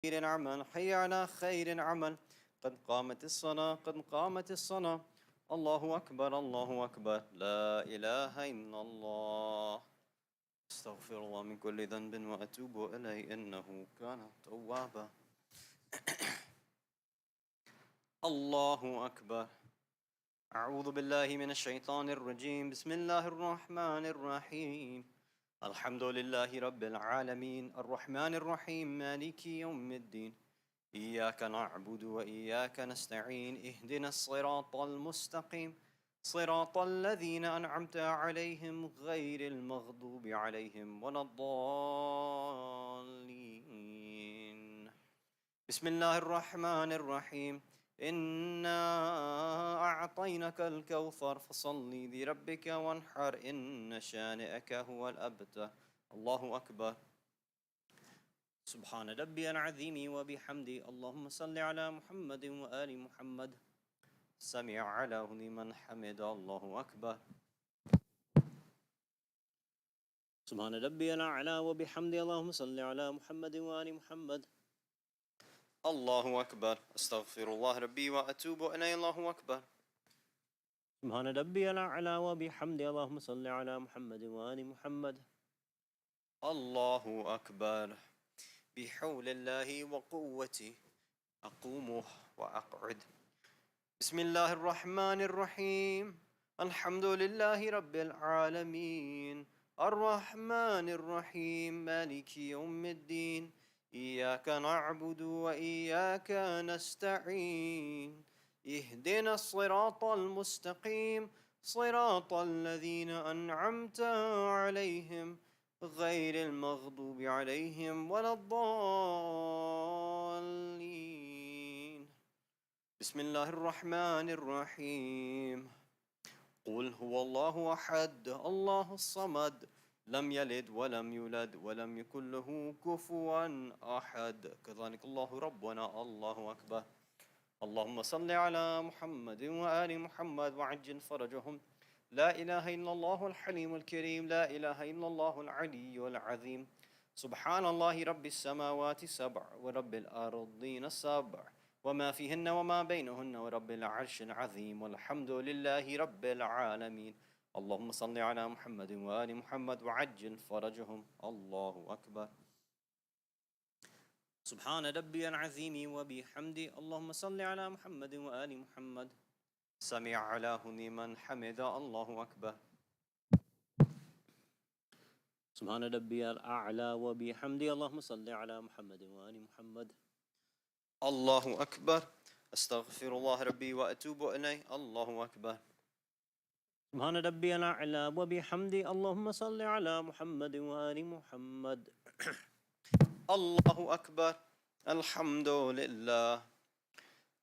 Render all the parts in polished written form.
خير عمل، حي على خير عمل، قد قامت الصلاة، قد قامت الصلاة. الله أكبر، الله أكبر، لا إله إلا الله. أستغفر الله من كل ذنب وأتوب إليه إنه كان توابا. الله أكبر. أعوذ بالله من الشيطان الرجيم. بسم الله الرحمن الرحيم. الحمد لله رب العالمين الرحمن الرحيم مالك يوم الدين. إياك نعبد وإياك نستعين. اهدنا الصراط المستقيم، صراط الذين أنعمت عليهم غير المغضوب عليهم ولا الضالين. بسم الله الرحمن الرحيم. إنا أعطيناك الكوثر فصل لربك وانحر إن شانئك هو الأبتر. الله أكبر. سبحان ربي العظيم وبحمده. اللهم صل على محمد وآل محمد. سمع على لمن حمد. الله أكبر. سبحان ربي الأعلى وبحمده. اللهم صل على محمد وآل محمد. الله أكبر. أستغفر الله ربي وأتوب إليه. الله أكبر. سبحان ربي الأعلى وبحمده. اللهم صل على محمد وآل محمد. الله أكبر. بحول الله وقوته أقوم وأقعد. بسم الله الرحمن الرحيم. الحمد لله رب العالمين الرحمن الرحيم مالك يوم الدين. إياك نعبد وإياك نستعين. اهدنا الصراط المستقيم، صراط الذين أنعمت عليهم غير المغضوب عليهم ولا الضالين. بسم الله الرحمن الرحيم. قل هو الله أحد الله الصمد لم يلد ولم يولد ولم يكن له كفوا أحد. كذلك الله ربنا. الله أكبر. اللهم صل على محمد وآل محمد وعجل فرجهم. لا إله إلا الله الحليم الكريم، لا إله إلا الله العلي العظيم. سبحان الله رب السماوات السبع ورب الأرضين السبع وما فيهن وما بينهن ورب العرش العظيم. والحمد لله رب العالمين. اللهم صل على محمد وآل محمد وعجل فرجهم. الله أكبر. سبحان ربي العظيم وبحمده. اللهم صل على محمد وآل محمد. سمع على لمن حمد. الله أكبر. سبحان ربي الأعلى وبحمده. اللهم صل على محمد وآل محمد. الله أكبر. أستغفر الله ربي وأتوب إليه. الله أكبر. سبحان ربي الأعلى وبحمده. اللهم صل على محمد وآل محمد. الله أكبر. الحمد لله.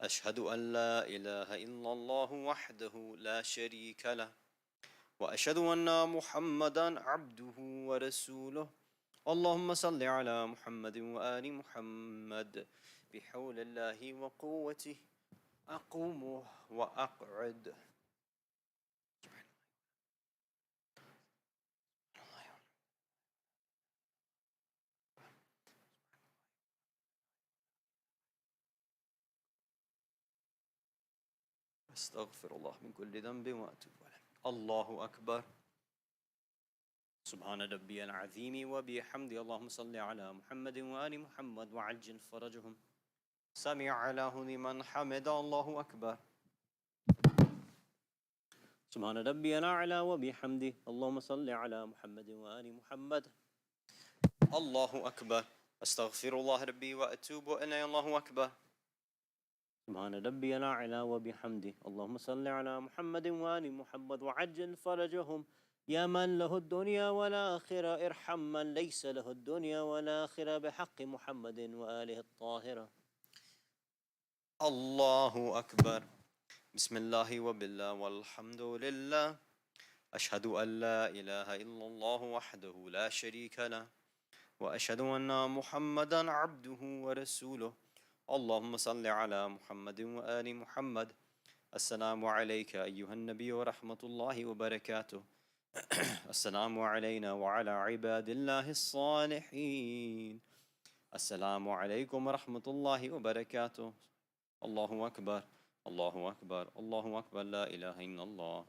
أشهد أن لا إله إلا الله وحده لا شريك له، وأشهد أن محمدا عبده ورسوله. اللهم صل على محمد وآل محمد. بحول الله وقوته أقوم وأقعد. أستغفر الله من كل ذنب وأتوب إليه. الله أكبر. سبحان ربي العظيم وبحمده. اللهم صل على محمد وآل محمد وعجل فرجهم. سمع له لمن حمد. الله أكبر. سبحان ربي الأعلى وبحمده. اللهم صل على محمد وآل محمد. الله أكبر. أستغفر الله ربي وأتوب إليه. الله أكبر. سبحان ربي الأعلى وبحمده. اللهم صل على محمد وآل محمد وعجل فرجهم. يا من له الدنيا والآخرة ارحم من ليس له الدنيا والآخرة بحق محمد وآله الطاهرة. الله أكبر. بسم الله وبالله والحمد لله. أشهد أن لا إله إلا الله وحده لا شريك له، وأشهد أن محمدا عبده ورسوله. اللهم صل على محمد وآل محمد. السلام عليك أيها النبي ورحمة الله وبركاته. السلام علينا وعلى عباد الله الصالحين. السلام عليكم ورحمة الله وبركاته. الله أكبر، الله أكبر، الله أكبر، لا إله إلا الله.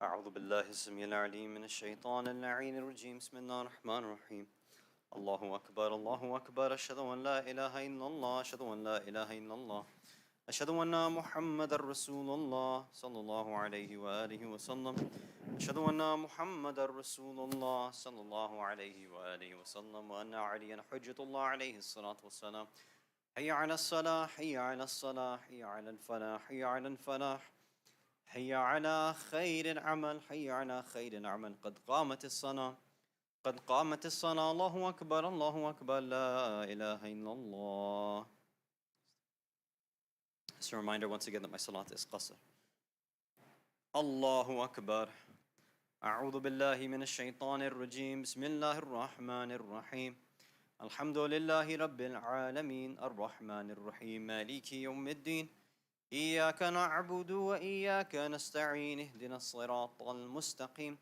أعوذ بالله السميع العليم من الشيطان اللعين الرجيم بسم الله الرحمن الرحيم الله أكبر الله أكبر أشهد أن لا إله إلا الله أشهد أن لا إله إلا الله أشهد أن محمد رسول الله صلى الله عليه وآله وسلم أشهد أن محمد رسول الله صلى الله عليه وآله وسلم وأن عليا حجة الله عليه الصلاة والسلام حي على الصلاة حي على الصلاة حي على الفلاح حي على الفلاح حي على خير العمل حي على خير العمل قد قامت الصلاة قد قامت الصلاة الله أكبر لا إله إلا الله. Just a reminder once again that my salat is qasr. Allahu Akbar. أعوذ بالله من الشيطان الرجيم بسم الله الرحمن الرحيم الحمد لله رب العالمين الرحمن الرحيم مالك يوم الدين إياك نعبد وإياك نستعين اهدنا الصراط المستقيم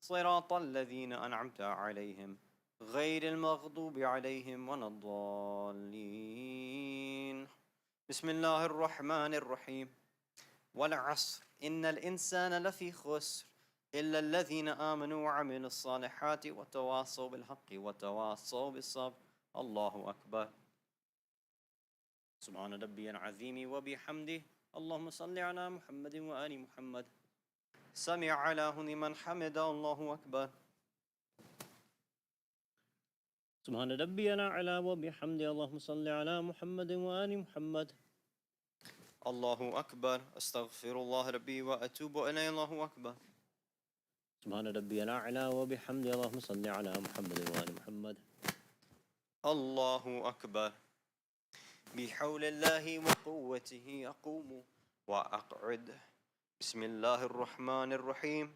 صراط الذين أنعمت عليهم غير المغضوب عليهم ولا الضالين. بسم الله الرحمن الرحيم والعصر إن الإنسان لفي خسر إلا الذين آمنوا وعملوا الصالحات وتواصوا بالحق وتواصوا بالصبر. الله أكبر. سبحان ربي العظيم وبحمده اللهم صل على محمد وآل محمد. سمع له لمن حمد. الله أكبر. سبحان ربي الأعلى وبحمده اللهم صل على محمد وآل محمد. الله أكبر. أستغفر الله ربي وأتوب إليه. الله أكبر. سبحان ربي الأعلى وبحمده اللهم صل على محمد وآل محمد. الله أكبر. بحول الله وقوته أقوم وأقعد. بسم الله الرحمن الرحيم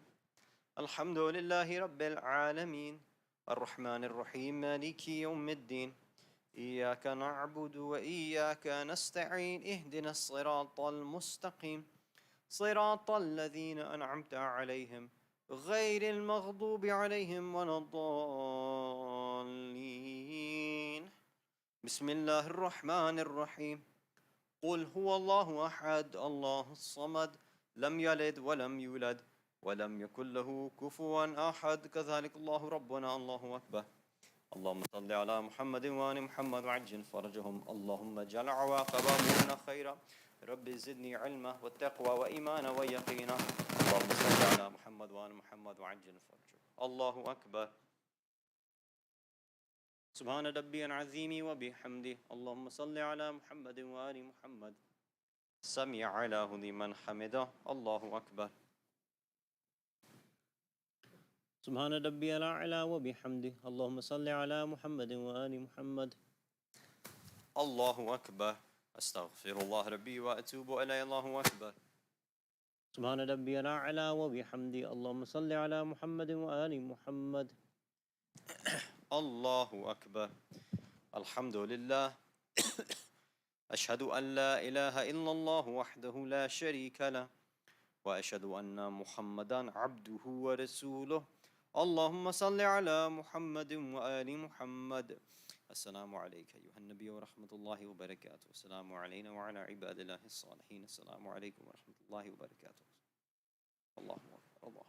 الحمد لله رب العالمين الرحمن الرحيم مالك يوم الدين إياك نعبد وإياك نستعين اهدنا الصراط المستقيم صراط الذين أنعمت عليهم غير المغضوب عليهم ولا الضالين. بسم الله الرحمن الرحيم قل هو الله أحد الله الصمد لم يلد ولم يولد ولم يكن له كفوا أحد كذلك الله ربنا. الله أكبر. اللهم صل على محمد وآل محمد وعجل فرجهم. اللهم اجعل عواقب أمورنا خيرا. رب زدني علما والتقوى وإيمانا ويقينا. اللهم صل على محمد وآل محمد وعجل فرجهم. الله أكبر. سبحان ربي العظيم وبحمده اللهم صل على محمد وآل محمد. سمع له لمن حمده. الله أكبر. سبحان ربي الأعلى وبحمده اللهم صل على محمد وآل محمد. الله أكبر. أستغفر الله ربي وأتوب إليه. الله أكبر. سبحان ربي الأعلى وبحمده اللهم صل على محمد وآل محمد. الله أكبر. الحمد لله أشهد أن لا إله إلا الله وحده لا شريك له وأشهد أن محمدا عبده ورسوله. اللهم صل على محمد وآل محمد. السلام عليك أيها النبي ورحمة الله وبركاته. السلام علينا وعلى عباد الله الصالحين. السلام عليكم ورحمة الله وبركاته. الله أكبر. الله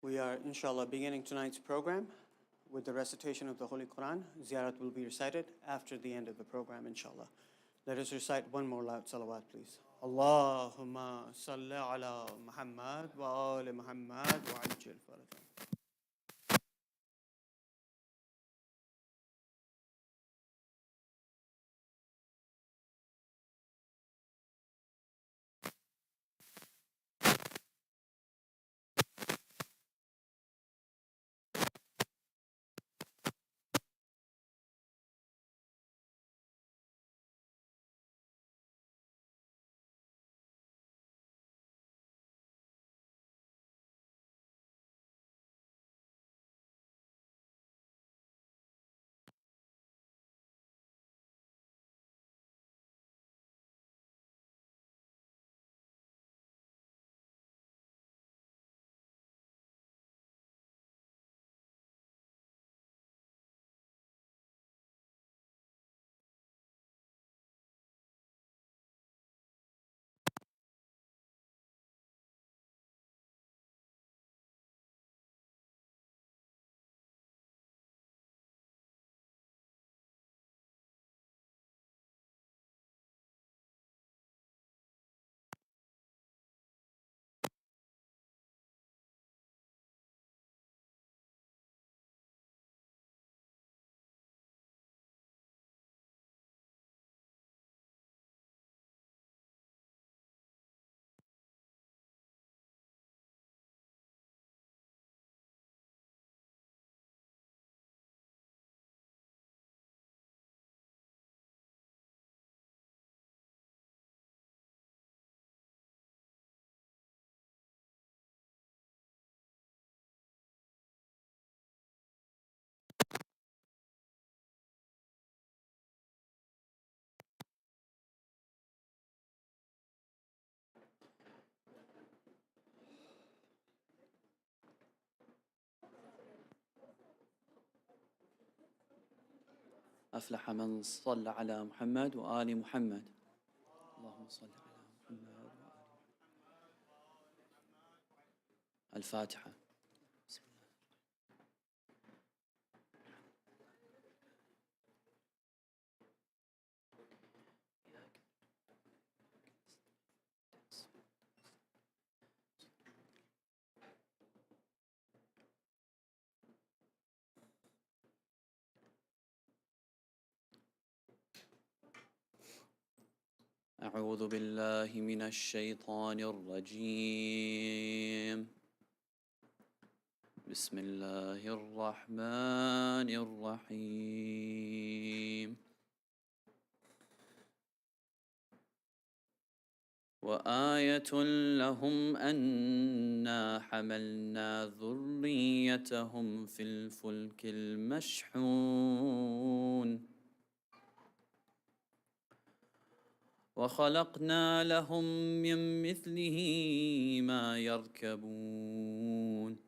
We are, inshallah, beginning tonight's program with the recitation of the Holy Quran. Ziyarat will be recited after the end of the program, inshallah. Let us recite one more loud salawat, please. Allahumma salli ala Muhammad wa ali Muhammad wa ajil farajah. أفلح من صلى على محمد وآل محمد. اللهم صل على محمد وآل محمد. الفاتحة. أعوذ بالله من الشيطان الرجيم. بسم الله الرحمن الرحيم. وآية لهم أنا حملنا ذريتهم في الفلك المشحون وخلقنا لهم من مثله ما يركبون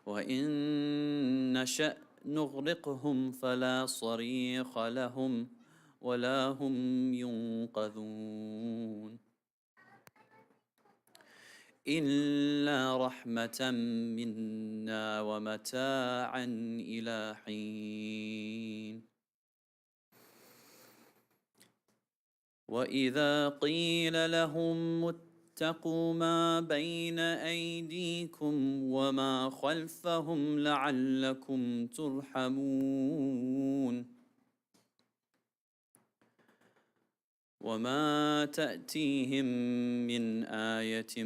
وإن نشأ نغرقهم فلا صريخ لهم ولا هم ينقذون إلا رحمة منا ومتاعا إلى حين. وإذا قيل لهم اتقوا ما بين أيديكم وما خلفهم لعلكم ترحمون وما تأتيهم من آية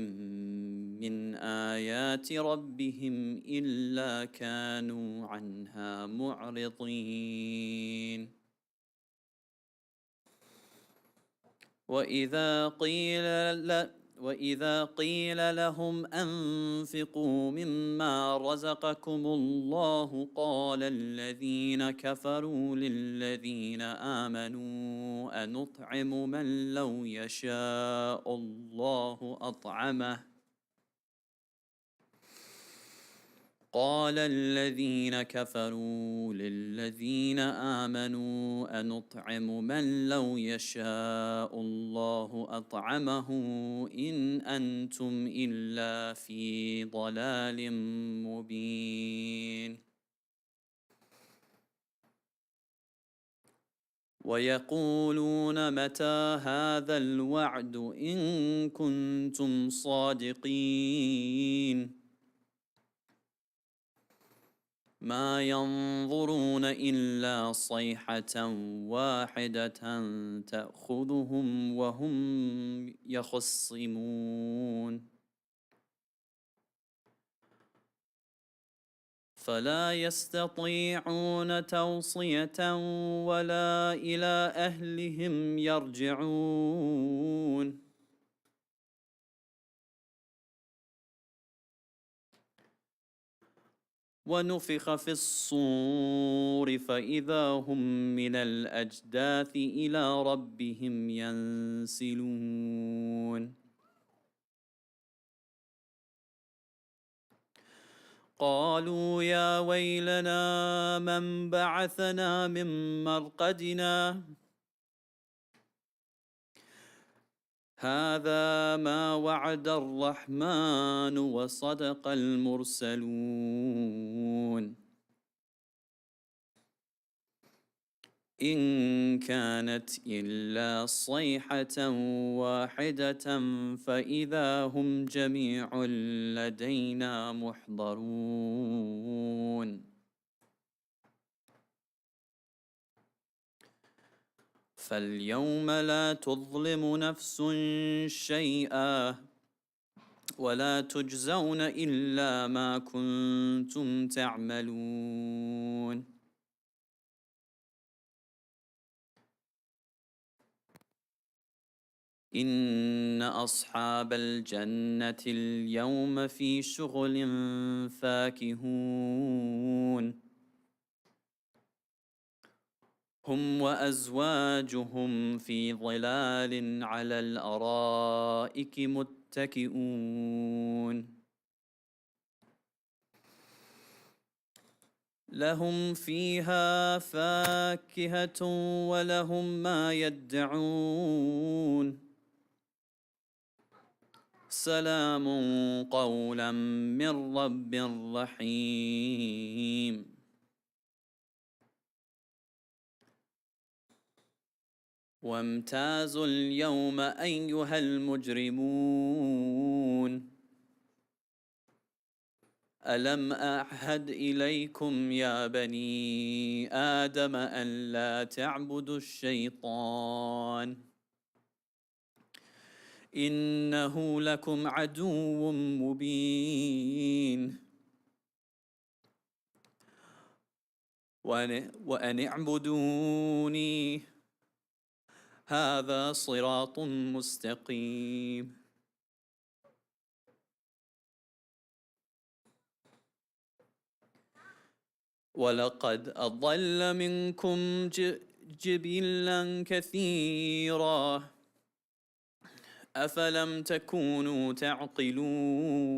من آيات ربهم إلا كانوا عنها معرضين. وإذا قيل لهم أنفقوا مما رزقكم الله قال الذين كفروا للذين آمنوا أنطعم من لو يشاء الله أطعمه قال الذين كفروا للذين آمنوا أنطعم من لو يشاء الله أطعمه إن أنتم إلا في ضلال مبين ويقولون متى هذا الوعد إن كنتم صادقين ما ينظرون إلا صيحة واحدة تأخذهم وهم يخصمون فلا يستطيعون توصية ولا إلى أهلهم يرجعون ونفخ في الصور فإذا هم من الأجداث إلى ربهم ينسلون قالوا يا ويلنا من بعثنا من مرقدنا هذا ما وعد الرحمن وصدق المرسلون إن كانت إلا صيحة واحدة فإذا هم جميع لدينا محضرون فاليوم لا تظلم نفس شيئا ولا تجزون إلا ما كنتم تعملون إن أصحاب الجنة اليوم في شغل فاكهون هم وأزواجهم في ظلال على الأرائك متكئون لهم فيها فاكهة ولهم ما يدعون سلام قولا من رب رحيم وامتازوا اليوم أيها المجرمون ألم أعهد إليكم يا بني آدم أن لا تعبدوا الشيطان إنه لكم عدو مبين وأن اعبدوني هذا صراط مستقيم ولقد أضل منكم جبلا كثيرا أفلم تكونوا تعقلون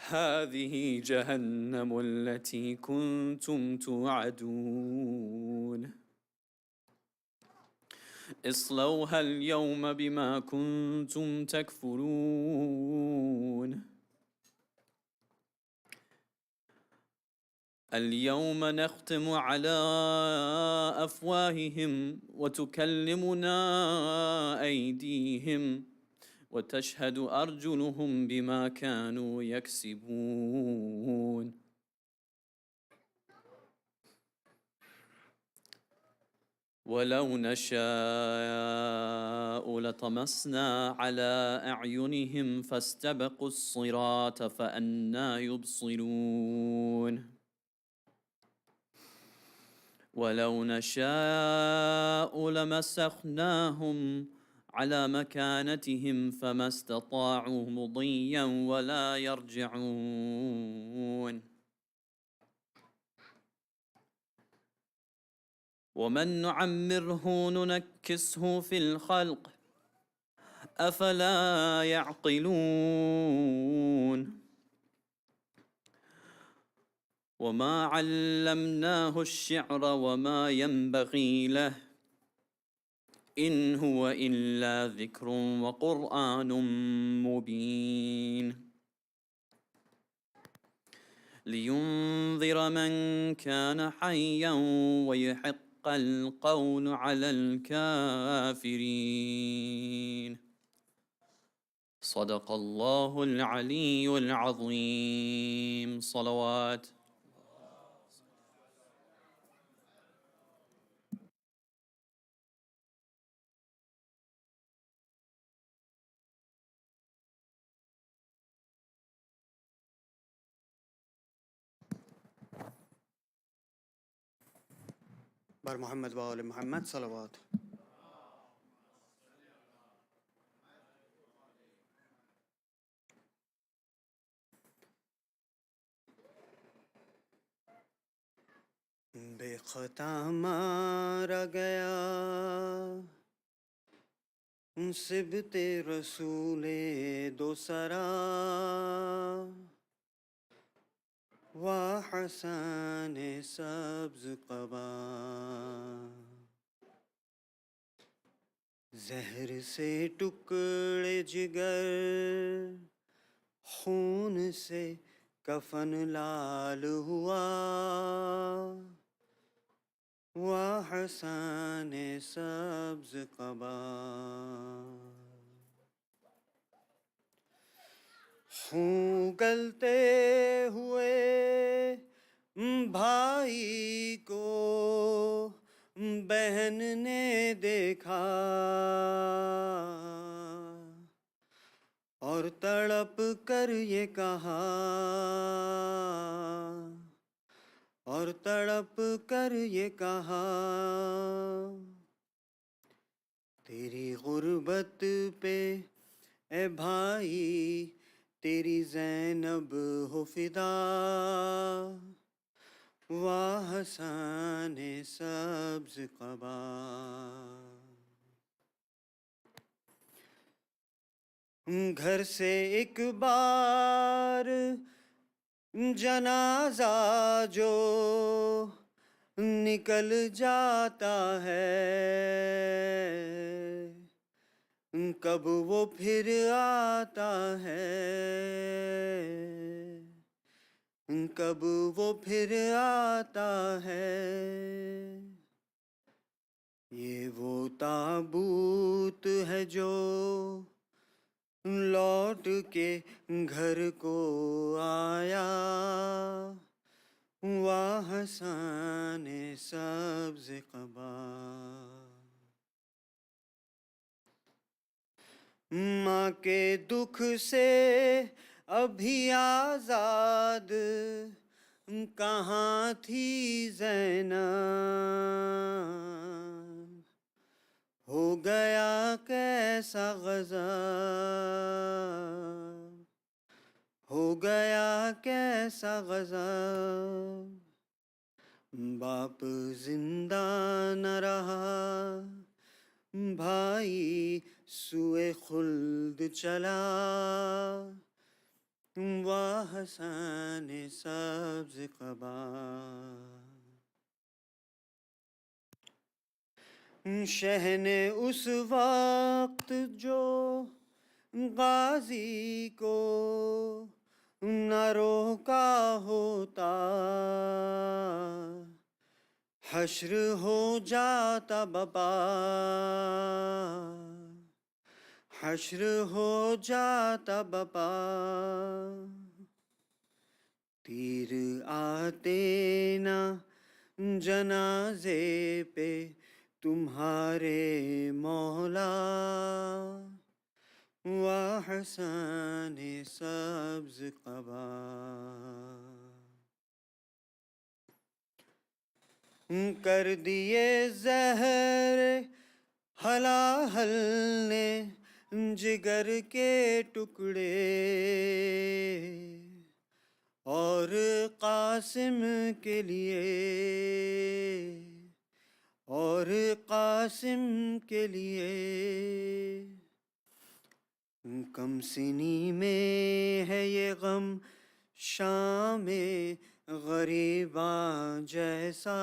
هذه جهنم التي كنتم توعدون اصلوها اليوم بما كنتم تكفرون اليوم نختم على أفواههم وتكلمنا أيديهم وتشهد أرجلهم بما كانوا يكسبون ولو نشاء لطمسنا على أعينهم فاستبقوا الصراط فأنى يبصرون ولو نشاء لمسخناهم على مكانتهم فما استطاعوا مضيا ولا يرجعون ومن نعمره ننكسه في الخلق أفلا يعقلون وما علمناه الشعر وما ينبغي له إن هو إلا ذكر وقرآن مبين لينذر من كان حيا ويحق القول على الكافرين صدق الله العلي العظيم صلوات بر محمد و آل محمد صلوات. بے خطا مارا گیا سبط رسول دوسرا و حسن سبز قبا زہر سے ٹکڑے جگر خون سے کفن لال ہوا و حسن سبز قبا خون گلتے ہوئے بھائی کو بہن نے دیکھا اور تڑپ کر یہ کہا اور تڑپ کر یہ کہا تیری غربت پہ اے بھائی تیری زینب ہو فدا و حسن سبز قبا گھر سے ایک بار جنازہ جو نکل جاتا ہے کب وہ پھر آتا ہے کب وہ پھر آتا ہے یہ وہ تابوت ہے جو لوٹ کے گھر کو آیا و حسن سبز قبا ماں کے دکھ سے ابھی آزاد کہاں تھی زینب ہو گیا کیسا غضب ہو گیا کیسا غضب باپ زندہ نہ رہا بھائی سوئے خلد چلا و حسن سبز قبا شہ نے اس وقت جو غازی کو نہ روکا ہوتا حشر ہو جاتا بپا حشر ہو جاتا بپا تیر آتے نا جنازے پہ تمہارے مولا و حسن سبز قبا کر دیے زہر ہلاہل نے جگر کے ٹکڑے اور قاسم کے لیے اور قاسم کے لیے کم سنی میں ہے یہ غم شام غریباں جیسا،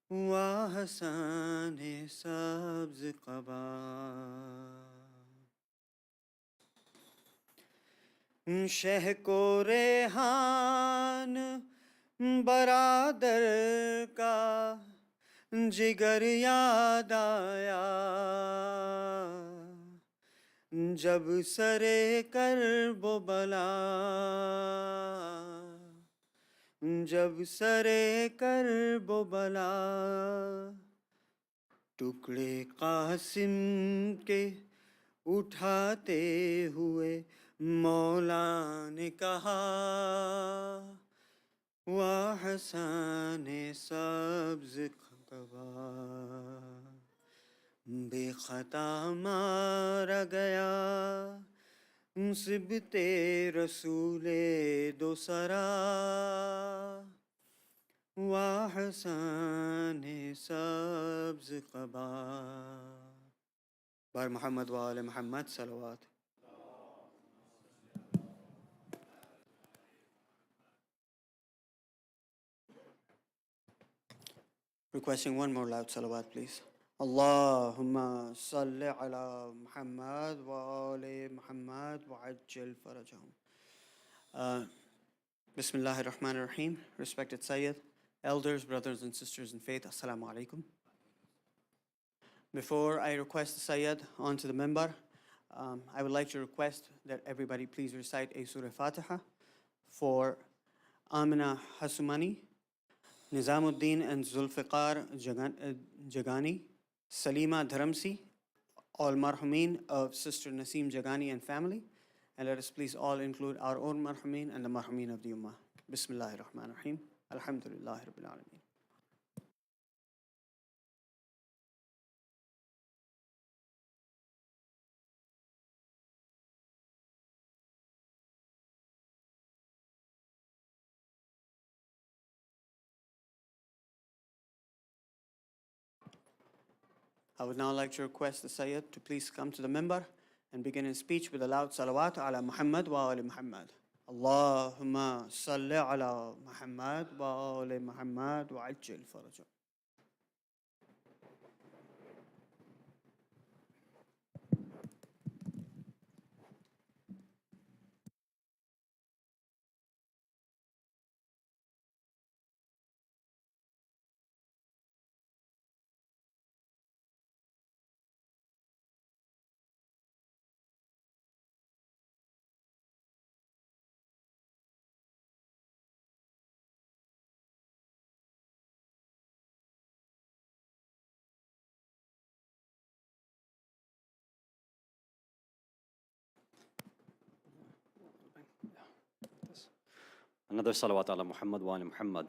ہوا حسن سبز قبا، شہ کو ریحان برادر کا جگر یاد آیا، جب سرے کرب و بلا، جب سرے کرب و بلا، ٹکڑے قاسم کے اٹھاتے ہوئے مولا نے کہا، وا حسن سبز قبا، بے خطا مارا گیا صبت رسول دو سرا، وا حسن سبز قبا، بار محمد و آل محمد صلوات. Requesting one more loud salawat, please. Allahumma salli ala Muhammad wa ali Muhammad wa ajil farajahum. Bismillahir Rahmanir Rahim. Respected Sayyid, elders, brothers and sisters in faith, Assalamu alaikum. Before I request the Sayyid onto the member, I would like to request that everybody please recite a Surah Fatiha for Amina Hasumani, Nizamuddin and Zulfiqar Jagani, Salima Dharamsi, all marhumin of Sister Naseem Jagani and family. And let us please all include our own marhumin and the marhumin of the Ummah. Bismillahir Rahmanir Rahim. Alhamdulillahi Rabbil Alameen. I would now like to request the Sayyid to please come to the member and begin his speech with a loud salawat ala Muhammad wa ali Muhammad. Allahumma salli ala Muhammad wa ali Muhammad wa ajil farajah. Another salawat ala Muhammad wa ali Muhammad.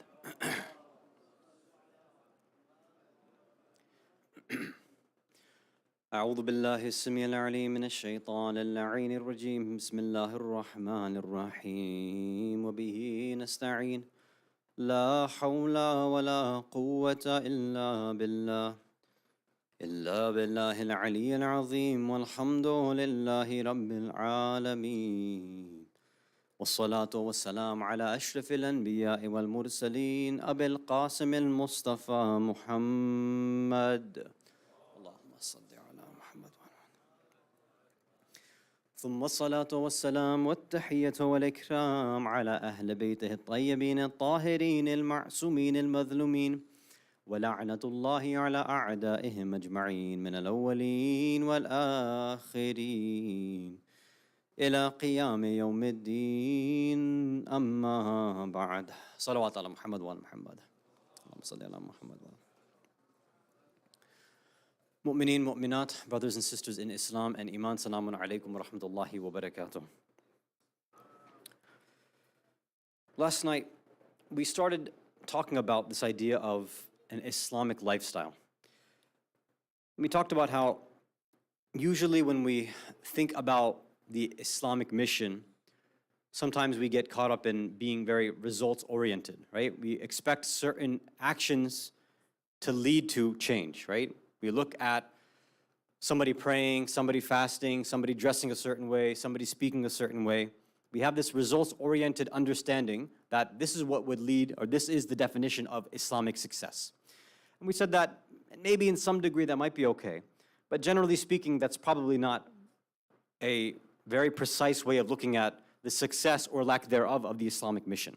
أعوذ بالله السميع العليم من الشيطان اللعين الرجيم بسم الله الرحمن الرحيم وبه نستعين لا حول ولا قوة إلا بالله العلي العظيم والحمد لله رب العالمين والصلاة والسلام على أشرف الأنبياء والمرسلين أبي القاسم المصطفى محمد اللهم صل على محمد ثم الصلاة والسلام والتحية والإكرام على أهل بيته الطيبين الطاهرين المعصومين المظلومين ولعنة الله على أعدائهم أجمعين من الأولين والآخرين إلى قيام يوم الدين أما بعد صلوات على محمد وعلى محمد اللهم صل على محمد وعلى Mu'mineen, mu'minat, brothers and sisters in Islam and Iman, salamun alaykum wa rahmatullahi wa barakatuh. Last night, we started talking about this idea of an Islamic lifestyle. We talked about how usually when we think about the Islamic mission, sometimes we get caught up in being very results-oriented, right? We expect certain actions to lead to change, right? We look at somebody praying, somebody fasting, somebody dressing a certain way, somebody speaking a certain way. We have this results-oriented understanding that this is what would lead, or this is the definition of Islamic success. And we said that maybe in some degree that might be okay, but generally speaking, that's probably not a very precise way of looking at the success or lack thereof of the Islamic mission.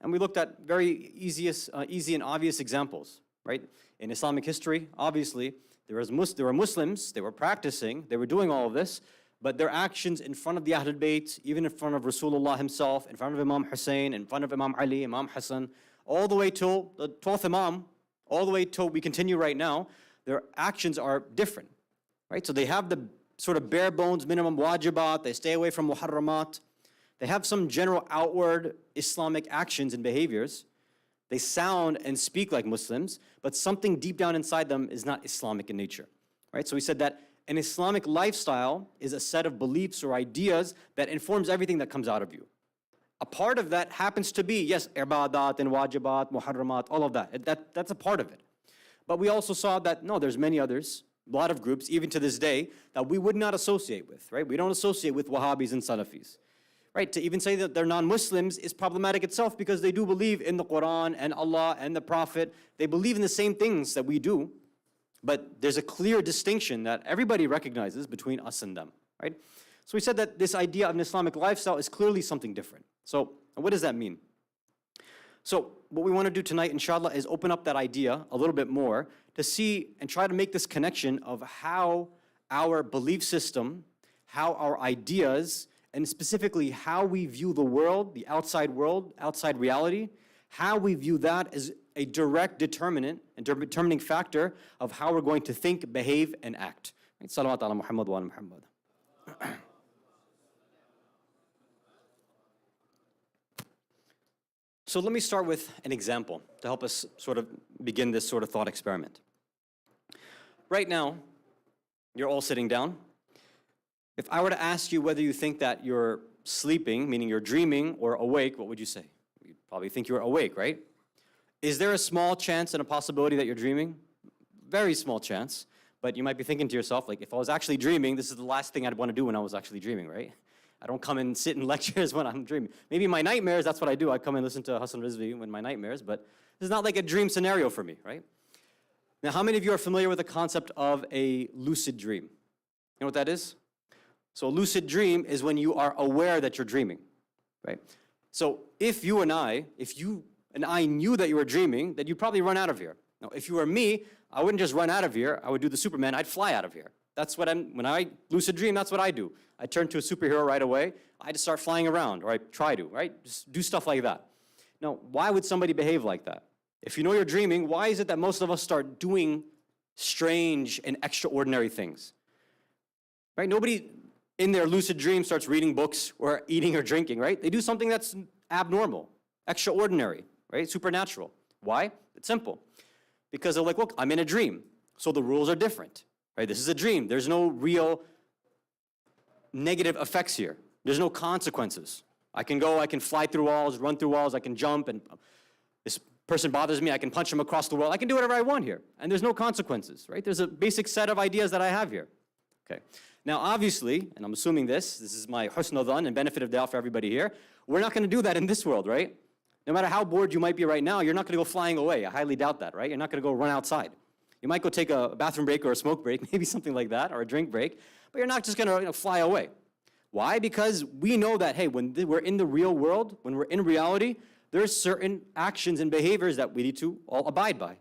And we looked at very easy and obvious examples, right? In Islamic history, obviously, there were Muslims, they were practicing, they were doing all of this, but their actions in front of the Ahlul Bayt, even in front of Rasulullah himself, in front of Imam Hussein, in front of Imam Ali, Imam Hassan, all the way till the 12th Imam, all the way till we continue right now, their actions are different, right? So they have the sort of bare bones minimum wajibat, they stay away from muharramat, they have some general outward Islamic actions and behaviors. They sound and speak like Muslims, but something deep down inside them is not Islamic in nature, right? So we said that an Islamic lifestyle is a set of beliefs or ideas that informs everything that comes out of you. A part of that happens to be, yes, ibadat and wajibat, muharramat, all of that. That's a part of it. But we also saw that, no, there's many others, a lot of groups, even to this day, that we would not associate with, right? We don't associate with Wahhabis and Salafis. Right, to even say that they're non-Muslims is problematic itself because they do believe in the Quran and Allah and the Prophet. They believe in the same things that we do, but there's a clear distinction that everybody recognizes between us and them, right? So we said that this idea of an Islamic lifestyle is clearly something different. So what does that mean? So what we want to do tonight, inshallah, is open up that idea a little bit more to see and try to make this connection of how our belief system, how our ideas, and specifically how we view the world, outside reality, how we view that as a direct determinant and determining factor of how we're going to think, behave, and act. Right? Salawat ala Muhammad wa ala Muhammad. So let me start with an example to help us sort of begin this sort of thought experiment. Right now, you're all sitting down. If I were to ask you whether you think that you're sleeping, meaning you're dreaming, or awake, what would you say? You'd probably think you're awake, right? Is there a small chance and a possibility that you're dreaming? Very small chance. But you might be thinking to yourself, like, if I was actually dreaming, this is the last thing I'd want to do when I was actually dreaming, right? I don't come and sit in lectures when I'm dreaming. Maybe in my nightmares, that's what I do. I come and listen to Hassan Rizvi in my nightmares, but this is not like a dream scenario for me, right? Now, how many of you are familiar with the concept of a lucid dream? You know what that is? So a lucid dream is when you are aware that you're dreaming, right? So if you and I knew that you were dreaming, then you'd probably run out of here. Now, if you were me, I wouldn't just run out of here. I would do the Superman. I'd fly out of here. That's what when I lucid dream, that's what I do. I turn to a superhero right away. I just start flying around, or I try to, right? Just do stuff like that. Now, why would somebody behave like that? If you know you're dreaming, why is it that most of us start doing strange and extraordinary things? Right? Nobody in their lucid dream starts reading books or eating or drinking, right? They do something that's abnormal, extraordinary, right? Supernatural. Why? It's simple. Because they're like, look, I'm in a dream, so the rules are different, right? This is a dream. There's no real negative effects here. There's no consequences. I can fly through walls, run through walls, I can jump, and this person bothers me, I can punch him across the world. I can do whatever I want here, and there's no consequences, right? There's a basic set of ideas that I have here. Okay. Now, obviously, and I'm assuming this is my husn dhan and benefit of doubt for everybody here, we're not going to do that in this world, right? No matter how bored you might be right now, you're not going to go flying away. I highly doubt that, right? You're not going to go run outside. You might go take a bathroom break or a smoke break, maybe something like that, or a drink break, but you're not just going to fly away. Why? Because we know that, hey, when we're in the real world, when we're in reality, there's certain actions and behaviors that we need to all abide by.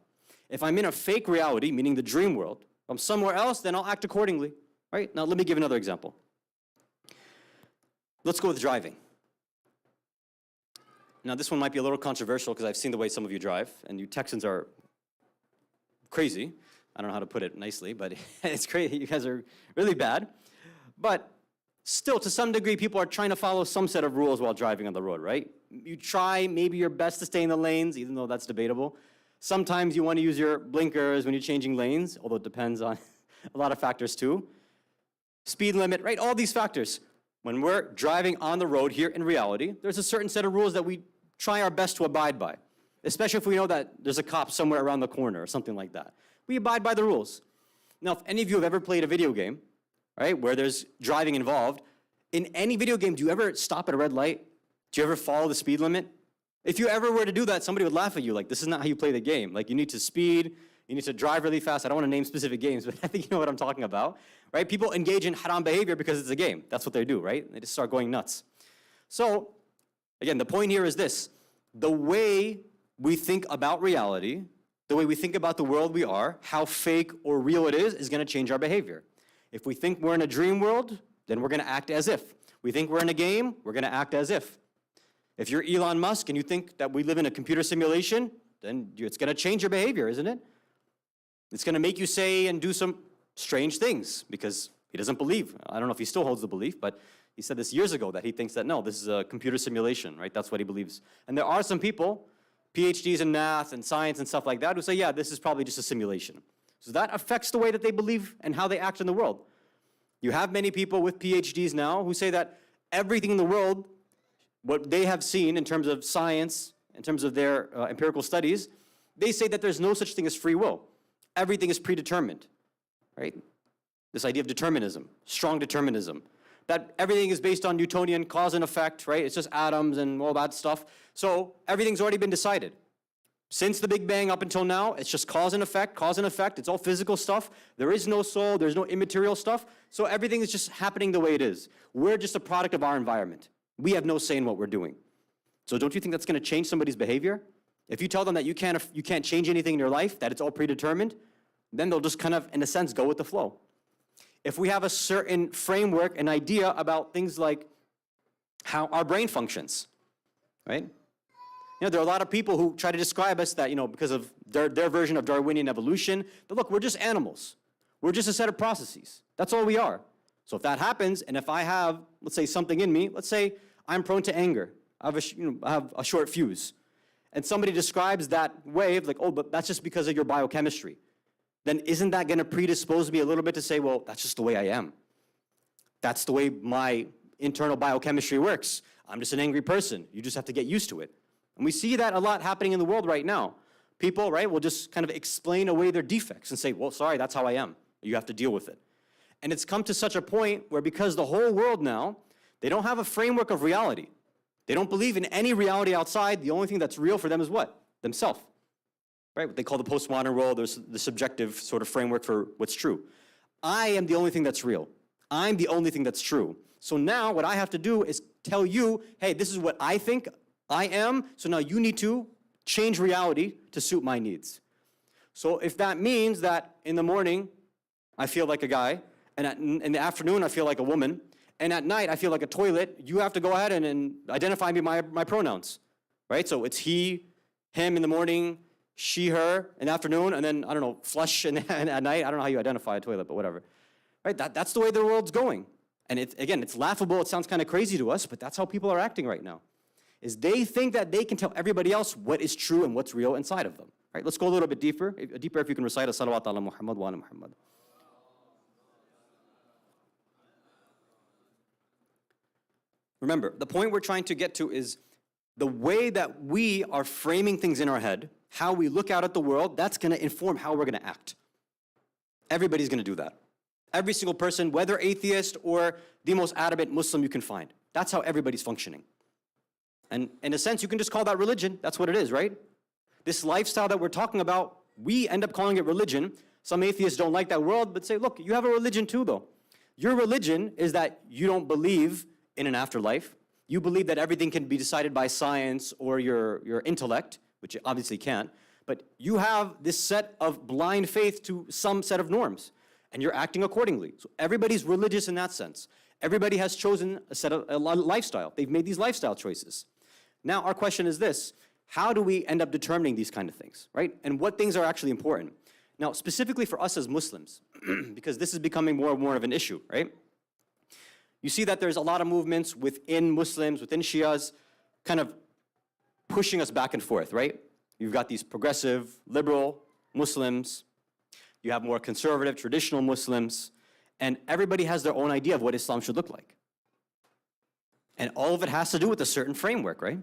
If I'm in a fake reality, meaning the dream world, if I'm somewhere else, then I'll act accordingly. Right? Now, let me give another example. Let's go with driving. Now, this one might be a little controversial because I've seen the way some of you drive, and you Texans are crazy. I don't know how to put it nicely, but it's crazy. You guys are really bad. But still, to some degree, people are trying to follow some set of rules while driving on the road, right? You try maybe your best to stay in the lanes, even though that's debatable. Sometimes you want to use your blinkers when you're changing lanes, although it depends on a lot of factors too. Speed limit, right? All these factors. When we're driving on the road here in reality, there's a certain set of rules that we try our best to abide by, especially if we know that there's a cop somewhere around the corner or something like that. We abide by the rules. Now, if any of you have ever played a video game, right, where there's driving involved, in any video game, do you ever stop at a red light? Do you ever follow the speed limit? If you ever were to do that, somebody would laugh at you, like, this is not how you play the game. Like, you need to speed, you need to drive really fast. I don't want to name specific games, but I think you know what I'm talking about, right? People engage in haram behavior because it's a game. That's what they do, right? They just start going nuts. So, again, the point here is this. The way we think about reality, the way we think about the world we are, how fake or real it is going to change our behavior. If we think we're in a dream world, then we're going to act as if. We think we're in a game, we're going to act as if. If you're Elon Musk and you think that we live in a computer simulation, then it's going to change your behavior, isn't it? It's going to make you say and do some strange things because he doesn't believe. I don't know if he still holds the belief, but he said this years ago that he thinks that, no, this is a computer simulation, right? That's what he believes. And there are some people, PhDs in math and science and stuff like that, who say, yeah, this is probably just a simulation. So that affects the way that they believe and how they act in the world. You have many people with PhDs now who say that everything in the world, what they have seen in terms of science, in terms of their empirical studies, they say that there's no such thing as free will. Everything is predetermined, right? This idea of determinism, strong determinism, that everything is based on Newtonian cause and effect, right? It's just atoms and all that stuff. So everything's already been decided. Since the Big Bang up until now, it's just cause and effect, it's all physical stuff. There is no soul, there's no immaterial stuff. So everything is just happening the way it is. We're just a product of our environment. We have no say in what we're doing. So don't you think that's going to change somebody's behavior? If you tell them that you can't change anything in your life, that it's all predetermined, then they'll just kind of, in a sense, go with the flow. If we have a certain framework, an idea about things like how our brain functions, right? You know, there are a lot of people who try to describe us that, you know, because of their version of Darwinian evolution, but look, we're just animals. We're just a set of processes. That's all we are. So if that happens, and if I have, let's say, something in me, let's say I'm prone to anger. I have a short fuse. And somebody describes that way of like, oh, but that's just because of your biochemistry. Then isn't that going to predispose me a little bit to say, well, that's just the way I am. That's the way my internal biochemistry works. I'm just an angry person. You just have to get used to it. And we see that a lot happening in the world right now. People, right, will just kind of explain away their defects and say, well, sorry, that's how I am. You have to deal with it. And it's come to such a point where because the whole world now, they don't have a framework of reality. They don't believe in any reality outside. The only thing that's real for them is what? Themselves. Right? What they call the postmodern world, there's the subjective sort of framework for what's true. I am the only thing that's real. I'm the only thing that's true. So now what I have to do is tell you, hey, this is what I think I am, so now you need to change reality to suit my needs. So if that means that in the morning, I feel like a guy, and in the afternoon, I feel like a woman, and at night, I feel like a toilet, you have to go ahead and identify me my pronouns, right? So it's he, him in the morning, she, her in the afternoon, and then, I don't know, flush and at night. I don't know how you identify a toilet, but whatever. Right? That's the way the world's going. And again, it's laughable. It sounds kind of crazy to us, but that's how people are acting right now. Is they think that they can tell everybody else what is true and what's real inside of them. Right? Let's go a little bit deeper. Deeper if you can recite a salawat ala Muhammad wa ala Muhammad. Remember, the point we're trying to get to is the way that we are framing things in our head, how we look out at the world, that's going to inform how we're going to act. Everybody's going to do that. Every single person, whether atheist or the most adamant Muslim you can find. That's how everybody's functioning. And in a sense, you can just call that religion. That's what it is, right? This lifestyle that we're talking about, we end up calling it religion. Some atheists don't like that word, but say, look, you have a religion too, though. Your religion is that you don't believe in an afterlife. You believe that everything can be decided by science or your intellect, which it obviously can't. But you have this set of blind faith to some set of norms, and you're acting accordingly. So everybody's religious in that sense. Everybody has chosen a lifestyle. They've made these lifestyle choices. Now our question is this: how do we end up determining these kind of things, right? And what things are actually important? Now, specifically for us as Muslims, because this is becoming more and more of an issue, right? You see that there's a lot of movements within Muslims, within Shias, kind of pushing us back and forth, right? You've got these progressive, liberal Muslims. You have more conservative, traditional Muslims. And everybody has their own idea of what Islam should look like. And all of it has to do with a certain framework, right?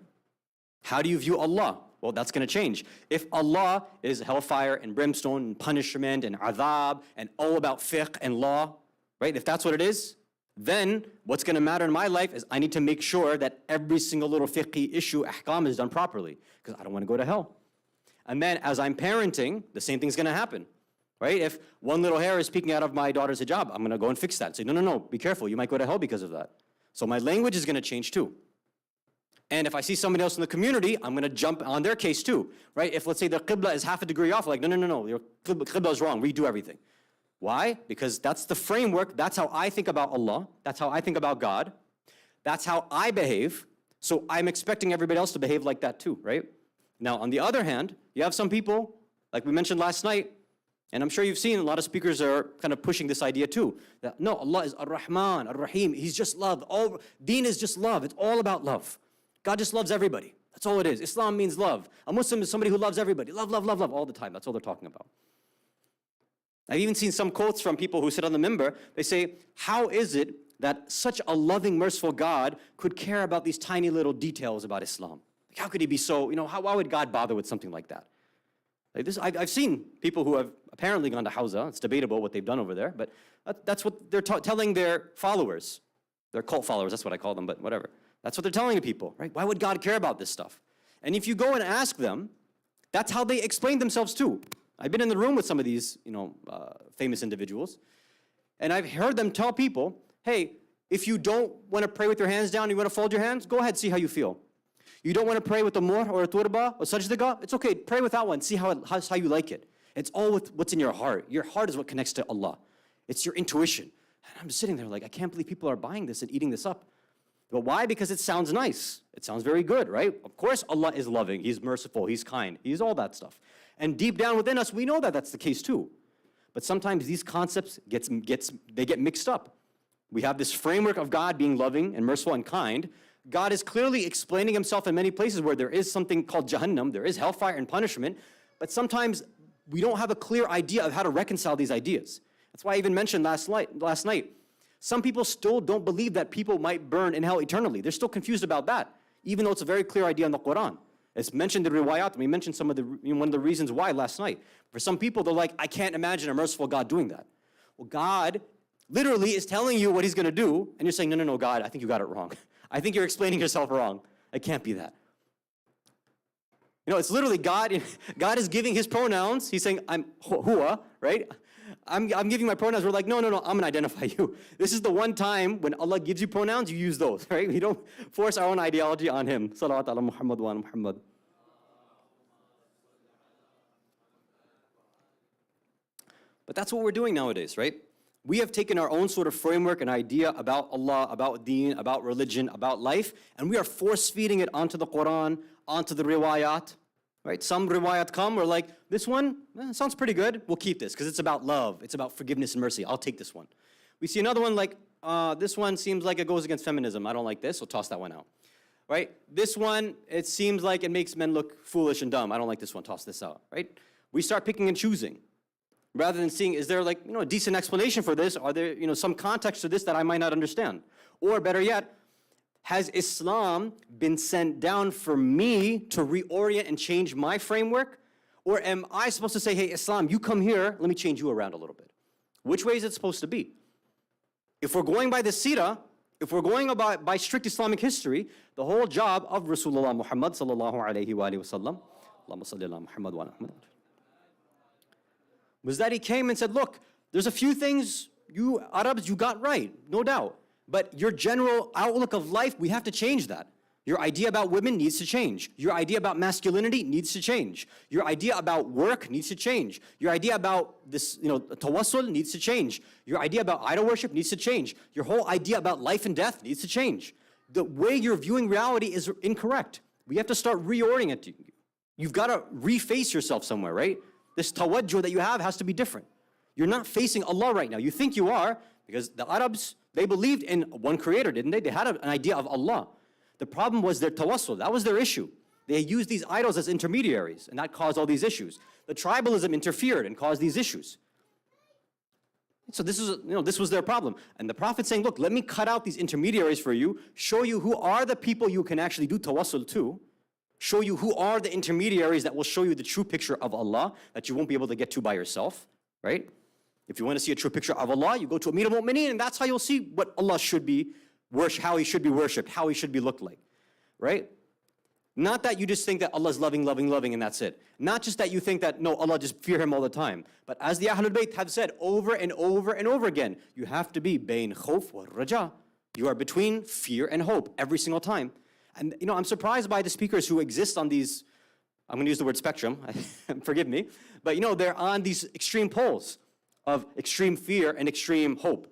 How do you view Allah? Well, that's going to change. If Allah is hellfire and brimstone and punishment and adhab and all about fiqh and law, right? If that's what it is, then what's going to matter in my life is I need to make sure that every single little fiqhi issue, ahkam, is done properly because I don't want to go to hell. And then as I'm parenting, the same thing's going to happen, right? If one little hair is peeking out of my daughter's hijab, I'm going to go and fix that. Say, no, be careful. You might go to hell because of that. So my language is going to change too. And if I see somebody else in the community, I'm going to jump on their case too, right? If let's say the qibla is half a degree off, like, no, your qibla is wrong, redo everything. Why? Because that's the framework, that's how I think about Allah, that's how I think about God, that's how I behave, so I'm expecting everybody else to behave like that too, right? Now, on the other hand, you have some people, like we mentioned last night, and I'm sure you've seen a lot of speakers are kind of pushing this idea too, that no, Allah is Ar-Rahman, Ar-Rahim, He's just love. All deen is just love, it's all about love. God just loves everybody. That's all it is. Islam means love. A Muslim is somebody who loves everybody. Love, love, love, love all the time. That's all they're talking about. I've even seen some quotes from people who sit on the minbar. They say, how is it that such a loving, merciful God could care about these tiny little details about Islam? Like, how could He be so, why would God bother with something like that? Like this, I've seen people who have apparently gone to Hawza. It's debatable what they've done over there, but that's what they're telling their followers. Their cult followers, that's what I call them, but whatever. That's what they're telling people, right? Why would God care about this stuff? And if you go and ask them, that's how they explain themselves too. I've been in the room with some of these, famous individuals, and I've heard them tell people, hey, if you don't want to pray with your hands down, you want to fold your hands, go ahead, see how you feel. You don't want to pray with a mur or a turba or sajdaga, it's okay, pray without one, see how you like it. It's all with what's in your heart. Your heart is what connects to Allah. It's your intuition. And I'm just sitting there like, I can't believe people are buying this and eating this up. But why? Because it sounds nice. It sounds very good, right? Of course, Allah is loving. He's merciful. He's kind. He's all that stuff. And deep down within us, we know that that's the case too. But sometimes these concepts get mixed up. We have this framework of God being loving and merciful and kind. God is clearly explaining Himself in many places where there is something called Jahannam, there is hellfire and punishment, but sometimes we don't have a clear idea of how to reconcile these ideas. That's why I even mentioned last night. Some people still don't believe that people might burn in hell eternally. They're still confused about that, even though it's a very clear idea in the Quran. It's mentioned in the riwayat. We mentioned one of the reasons why last night. For some people, they're like, I can't imagine a merciful God doing that. Well, God literally is telling you what He's going to do, and you're saying, no, God, I think you got it wrong. I think you're explaining yourself wrong. It can't be that. It's literally God. God is giving His pronouns. He's saying, I'm huwa, right? I'm giving my pronouns. We're like, no, I'm going to identify you. This is the one time when Allah gives you pronouns, you use those, right? We don't force our own ideology on Him. Salawat ala Muhammad wa ala Muhammad. But that's what we're doing nowadays, right? We have taken our own sort of framework and idea about Allah, about deen, about religion, about life, and we are force-feeding it onto the Quran, onto the riwayat, right? Some riwayat come, we're like, this one sounds pretty good. We'll keep this because it's about love. It's about forgiveness and mercy. I'll take this one. We see another one like, this one seems like it goes against feminism. I don't like this, so toss that one out, right? This one, it seems like it makes men look foolish and dumb. I don't like this one, toss this out, right? We start picking and choosing rather than seeing, is there like, a decent explanation for this? Are there, some context to this that I might not understand? Or better yet, has Islam been sent down for me to reorient and change my framework? Or am I supposed to say, hey, Islam, you come here, let me change you around a little bit? Which way is it supposed to be? If we're going by the seerah, if we're going by strict Islamic history, the whole job of Rasulullah Muhammad sallallahu alayhi wa sallam, Allahumma salli ala Muhammad wa ala Muhammad, was that he came and said, look, there's a few things you Arabs, you got right, no doubt. But your general outlook of life, we have to change that. Your idea about women needs to change. Your idea about masculinity needs to change. Your idea about work needs to change. Your idea about this, tawassul needs to change. Your idea about idol worship needs to change. Your whole idea about life and death needs to change. The way you're viewing reality is incorrect. We have to start reorienting you. You've got to reface yourself somewhere, right? This tawajjuh that you have has to be different. You're not facing Allah right now. You think you are, because the Arabs, they believed in one creator, didn't they? They had an idea of Allah. The problem was their tawassul. That was their issue. They used these idols as intermediaries, and that caused all these issues. The tribalism interfered and caused these issues. So this was their problem. And the Prophet saying, look, let me cut out these intermediaries for you, show you who are the people you can actually do tawassul to, show you who are the intermediaries that will show you the true picture of Allah that you won't be able to get to by yourself, right? If you want to see a true picture of Allah, you go to Amir al-Mu'mineen, and that's how you'll see what Allah should be how He should be worshipped, how He should be looked like, right? Not that you just think that Allah is loving, loving, loving, and that's it. Not just that you think that, no, Allah, just fear Him all the time. But as the Ahlul Bayt have said over and over and over again, you have to be bayn khawf wa raja. You are between fear and hope every single time. And I'm surprised by the speakers who exist on these, I'm going to use the word spectrum, forgive me, but they're on these extreme poles of extreme fear and extreme hope.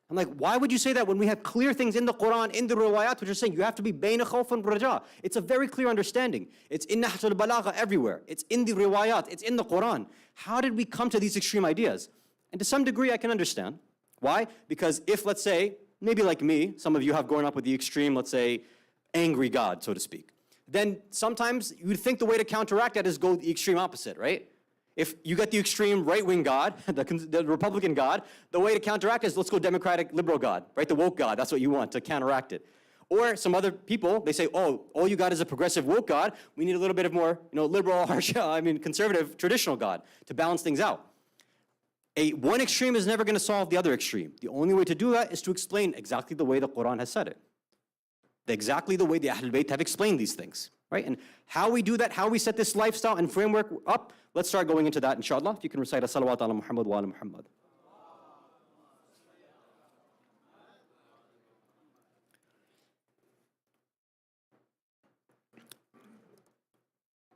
I'm like, why would you say that when we have clear things in the Quran, in the riwayat, which are saying you have to be bayna khawf and raja? It's a very clear understanding. It's in Nahj al-Balagha everywhere. It's in the riwayat. It's in the Quran. How did we come to these extreme ideas? And to some degree, I can understand. Why? Because if, let's say, maybe like me, some of you have grown up with the extreme, let's say, angry God, so to speak, then sometimes you'd think the way to counteract that is go the extreme opposite, right? If you get the extreme right-wing God, the Republican God, the way to counteract is let's go Democratic liberal God, right? The woke God, that's what you want to counteract it. Or some other people, they say, oh, all you got is a progressive woke God. We need a little bit of more, liberal, harsh, conservative, traditional God to balance things out. One extreme is never going to solve the other extreme. The only way to do that is to explain exactly the way the Quran has said it. Exactly the way the Ahlul Bayt have explained these things, right? And how we do that, how we set this lifestyle and framework up, let's start going into that, inshallah. If you can recite a salawat ala Muhammad wa ala Muhammad.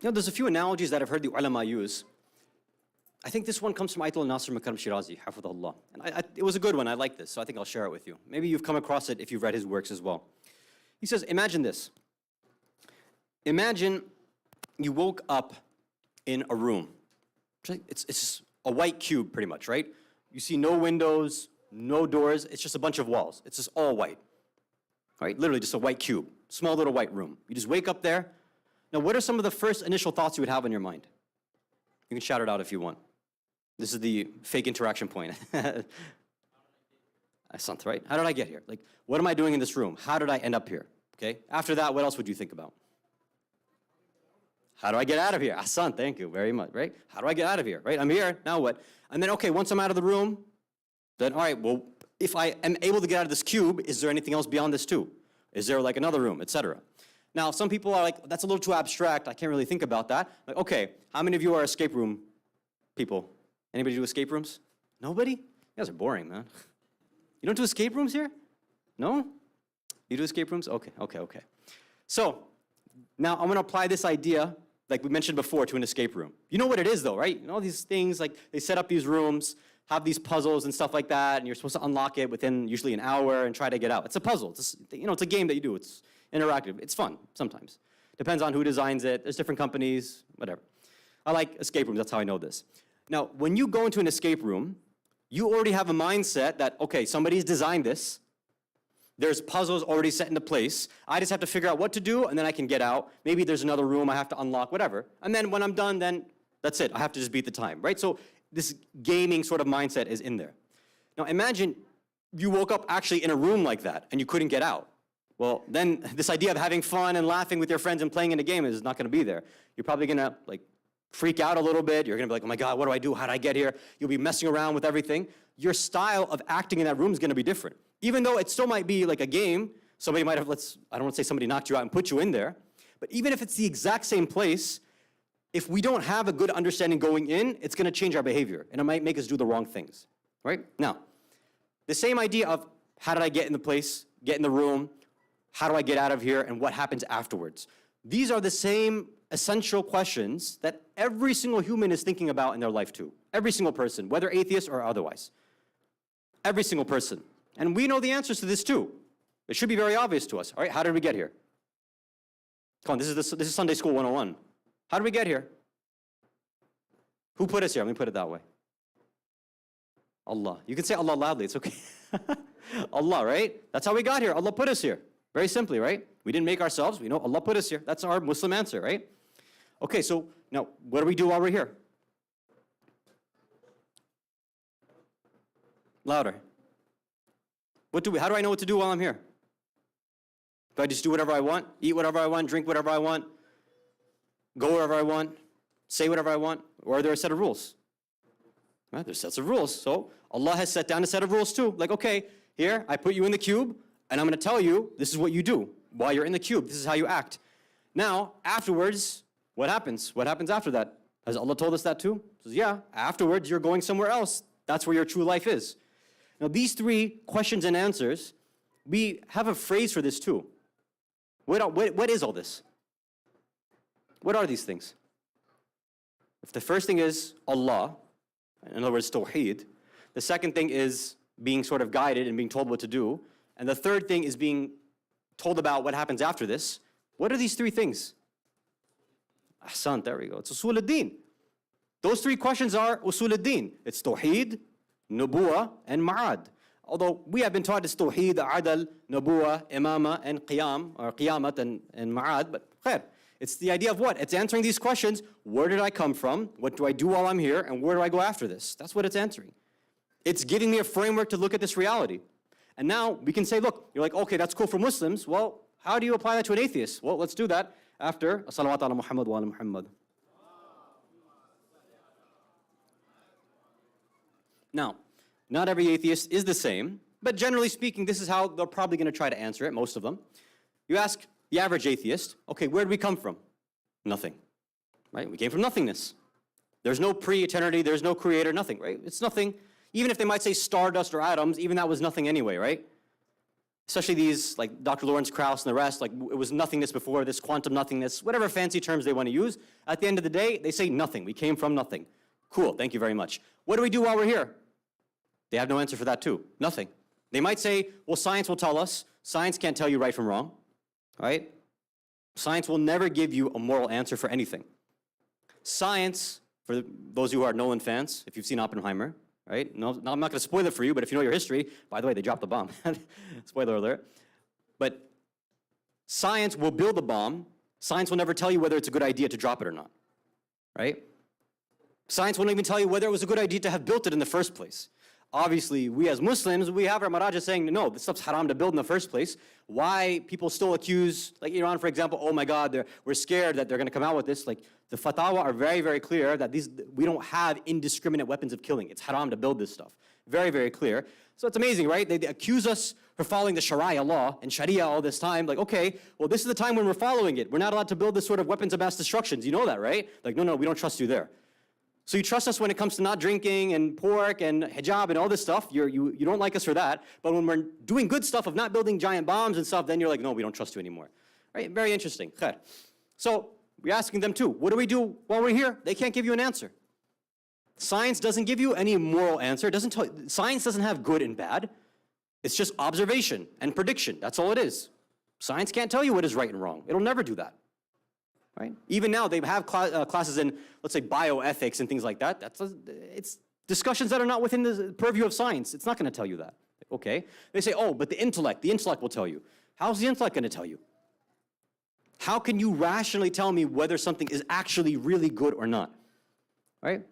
There's a few analogies that I've heard the ulama use. I think this one comes from Ayatollah Nasir Makaram Shirazi, hafidhahullah. And it was a good one, I like this, so I think I'll share it with you. Maybe you've come across it if you've read his works as well. He says, imagine this. Imagine you woke up in a room. It's a white cube, pretty much, right? You see no windows, no doors. It's just a bunch of walls. It's just all white, right? Literally just a white cube, small little white room. You just wake up there. Now, what are some of the first initial thoughts you would have in your mind? You can shout it out if you want. This is the fake interaction point. Hassan, right? How did I get here? Like, what am I doing in this room? How did I end up here? Okay. After that, what else would you think about? How do I get out of here? Hassan, thank you very much, right? How do I get out of here, right? I'm here, now what? And then, okay, once I'm out of the room, then, all right, well, if I am able to get out of this cube, is there anything else beyond this too? Is there like another room, etc.? Now, some people are like, that's a little too abstract. I can't really think about that. Like, okay, how many of you are escape room people? Anybody do escape rooms? Nobody? You guys are boring, man. You don't do escape rooms here? No? You do escape rooms? Okay. So, now I'm going to apply this idea, like we mentioned before, to an escape room. You know what it is though, right? You know these things, like they set up these rooms, have these puzzles and stuff like that, and you're supposed to unlock it within usually an hour and try to get out. It's a puzzle. It's a game that you do. It's interactive. It's fun sometimes. Depends on who designs it. There's different companies, whatever. I like escape rooms. That's how I know this. Now, when you go into an escape room, you already have a mindset that, okay, somebody's designed this. There's puzzles already set into place. I just have to figure out what to do, and then I can get out. Maybe there's another room I have to unlock, whatever. And then when I'm done, then that's it. I have to just beat the time, right? So this gaming sort of mindset is in there. Now imagine you woke up actually in a room like that, and you couldn't get out. Well, then this idea of having fun and laughing with your friends and playing in a game is not going to be there. You're probably going to freak out a little bit. You're going to be like, oh my God, what do I do? How did I get here? You'll be messing around with everything. Your style of acting in that room is going to be different. Even though it still might be like a game, somebody might have, I don't want to say somebody knocked you out and put you in there, but even if it's the exact same place, if we don't have a good understanding going in, it's going to change our behavior, and it might make us do the wrong things, right? Now, the same idea of how did I get in the place, get in the room, how do I get out of here, and what happens afterwards? These are the same essential questions that every single human is thinking about in their life too. Every single person, whether atheist or otherwise. Every single person. And we know the answers to this too. It should be very obvious to us. All right, how did we get here? Come on, this is Sunday School 101. How did we get here? Who put us here? Let me put it that way. Allah. You can say Allah loudly, it's okay. Allah, right? That's how we got here. Allah put us here. Very simply, right? We didn't make ourselves. We know Allah put us here. That's our Muslim answer, right? Okay, so now what do we do while we're here? Louder. How do I know what to do while I'm here? Do I just do whatever I want? Eat whatever I want? Drink whatever I want? go wherever I want, say whatever I want, or are there a set of rules? Right? There's sets of rules. So Allah has set down a set of rules too. Like, okay, here, I put you in the cube, and I'm going to tell you, this is what you do while you're in the cube. This is how you act. Now, afterwards, what happens? What happens after that? Has Allah told us that too? He says, yeah, afterwards, you're going somewhere else. That's where your true life is. Now, these three questions and answers, we have a phrase for this too. What is all this? What are these things? If the first thing is Allah, in other words, Tawheed, the second thing is being sort of guided and being told what to do, and the third thing is being told about what happens after this. What are these three things? Hassan, there we go. It's Usul al-Din. Those three questions are Usul al-Din. It's Tawheed, Nubuwah, and Ma'ad. Although we have been taught it's Tawheed, Adal, Nubuwah, Imama, and Qiyam, or Qiyamat and Ma'ad, but khair. It's the idea of what? It's answering these questions. Where did I come from? What do I do while I'm here? And where do I go after this? That's what it's answering. It's giving me a framework to look at this reality. And now we can say, look, you're like, okay, that's cool for Muslims. Well, how do you apply that to an atheist? Well, let's do that after Salawat ala Muhammad wa ala Muhammad. Now, not every atheist is the same, but generally speaking, this is how they're probably going to try to answer it, most of them. You ask the average atheist, okay, where did we come from? Nothing, right? We came from nothingness. There's no pre-eternity, there's no creator, nothing, right? It's nothing. Even if they might say stardust or atoms, even that was nothing anyway, right? Especially these, like Dr. Lawrence Krauss and the rest, like it was nothingness before, this quantum nothingness, whatever fancy terms they want to use. At the end of the day, they say nothing. We came from nothing. Cool, thank you very much. What do we do while we're here? They have no answer for that too. Nothing. They might say, well, science will tell us. Science can't tell you right from wrong, right? Science will never give you a moral answer for anything. Science, for those who are Nolan fans, if you've seen Oppenheimer, right? No, I'm not going to spoil it for you, but if you know your history, by the way, they dropped the bomb. Spoiler alert. But science will build a bomb. Science will never tell you whether it's a good idea to drop it or not, right? Science won't even tell you whether it was a good idea to have built it in the first place. Obviously, we as Muslims, we have our Maraja saying, no, this stuff's haram to build in the first place. Why people still accuse, like Iran, for example, oh my God, we're scared that they're going to come out with this. Like, the fatwa are very, very clear that we don't have indiscriminate weapons of killing. It's haram to build this stuff. Very, very clear. So it's amazing, right? They accuse us for following the Sharia law and Sharia all this time. Like, okay, well, this is the time when we're following it. We're not allowed to build this sort of weapons of mass destruction. You know that, right? Like, no, we don't trust you there. So you trust us when it comes to not drinking and pork and hijab and all this stuff. You don't like us for that. But when we're doing good stuff of not building giant bombs and stuff, then you're like, no, we don't trust you anymore. Right? Very interesting. Khair. So we're asking them too, what do we do while we're here? They can't give you an answer. Science doesn't give you any moral answer. It doesn't science doesn't have good and bad. It's just observation and prediction. That's all it is. Science can't tell you what is right and wrong. It'll never do that. Right? Even now, they have classes in, let's say, bioethics and things like that. It's discussions that are not within the purview of science. It's not going to tell you that. Okay? They say, oh, but the intellect will tell you. How's the intellect going to tell you? How can you rationally tell me whether something is actually really good or not? Right?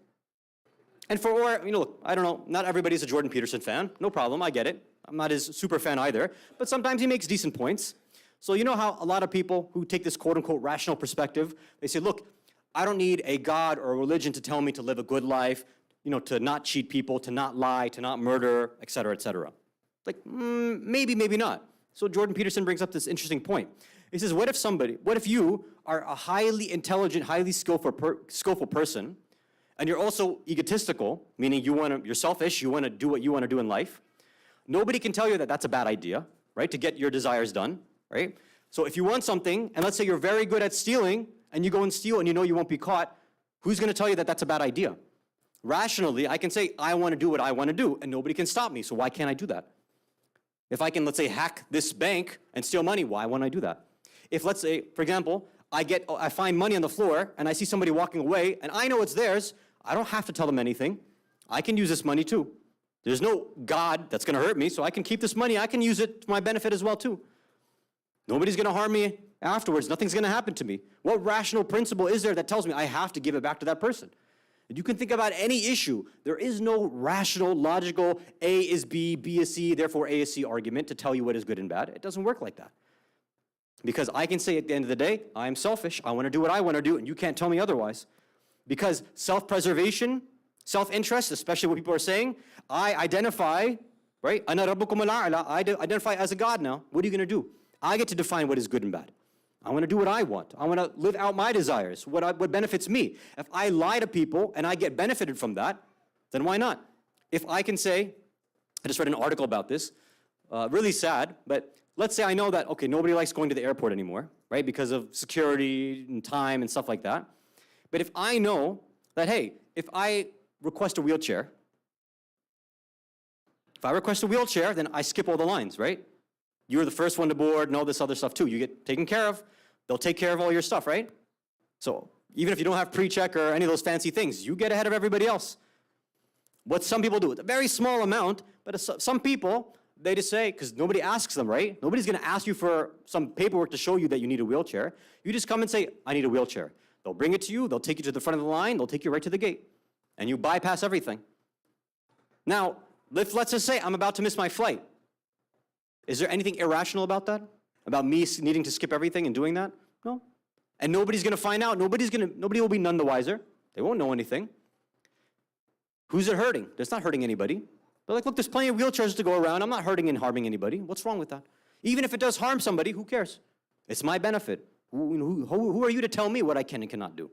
And look, I don't know, not everybody's a Jordan Peterson fan. No problem, I get it. I'm not his super fan either. But sometimes he makes decent points. So you know how a lot of people who take this quote-unquote rational perspective, they say, look, I don't need a God or a religion to tell me to live a good life, to not cheat people, to not lie, to not murder, et cetera, et cetera. Like, maybe, maybe not. So Jordan Peterson brings up this interesting point. He says, what if you are a highly intelligent, highly skillful person, and you're also egotistical, meaning you're selfish, you want to do what you want to do in life. Nobody can tell you that that's a bad idea, right, to get your desires done. Right? So if you want something, and let's say you're very good at stealing, and you go and steal and you know you won't be caught, who's going to tell you that that's a bad idea? Rationally, I can say, I want to do what I want to do, and nobody can stop me, so why can't I do that? If I can, let's say, hack this bank and steal money, why won't I do that? If, let's say, for example, I find money on the floor, and I see somebody walking away, and I know it's theirs, I don't have to tell them anything. I can use this money too. There's no God that's going to hurt me, so I can keep this money, I can use it to my benefit as well too. Nobody's going to harm me afterwards. Nothing's going to happen to me. What rational principle is there that tells me I have to give it back to that person? And you can think about any issue. There is no rational, logical, A is B, B is C, therefore A is C argument to tell you what is good and bad. It doesn't work like that. Because I can say at the end of the day, I'm selfish. I want to do what I want to do, and you can't tell me otherwise. Because self-preservation, self-interest, especially what people are saying, I identify, right? Ana rabbukum al-a'la. I identify as a God now. What are you going to do? I get to define what is good and bad. I want to do what I want. I want to live out my desires, what benefits me. If I lie to people and I get benefited from that, then why not? If I can say, I just read an article about this, really sad, but let's say I know that, okay, nobody likes going to the airport anymore, right? Because of security and time and stuff like that. But if I know that, hey, if I request a wheelchair, then I skip all the lines, right? You're the first one to board and all this other stuff too. You get taken care of. They'll take care of all your stuff, right? So even if you don't have pre-check or any of those fancy things, you get ahead of everybody else. What some people do, it's a very small amount, but some people, they just say, because nobody asks them, right? Nobody's going to ask you for some paperwork to show you that you need a wheelchair. You just come and say, I need a wheelchair. They'll bring it to you. They'll take you to the front of the line. They'll take you right to the gate. And you bypass everything. Now, let's just say I'm about to miss my flight. Is there anything irrational about that? About me needing to skip everything and doing that? No. And nobody's going to find out. Nobody will be none the wiser. They won't know anything. Who's it hurting? It's not hurting anybody. They're like, look, there's plenty of wheelchairs to go around. I'm not hurting and harming anybody. What's wrong with that? Even if it does harm somebody, who cares? It's my benefit. Who are you to tell me what I can and cannot do?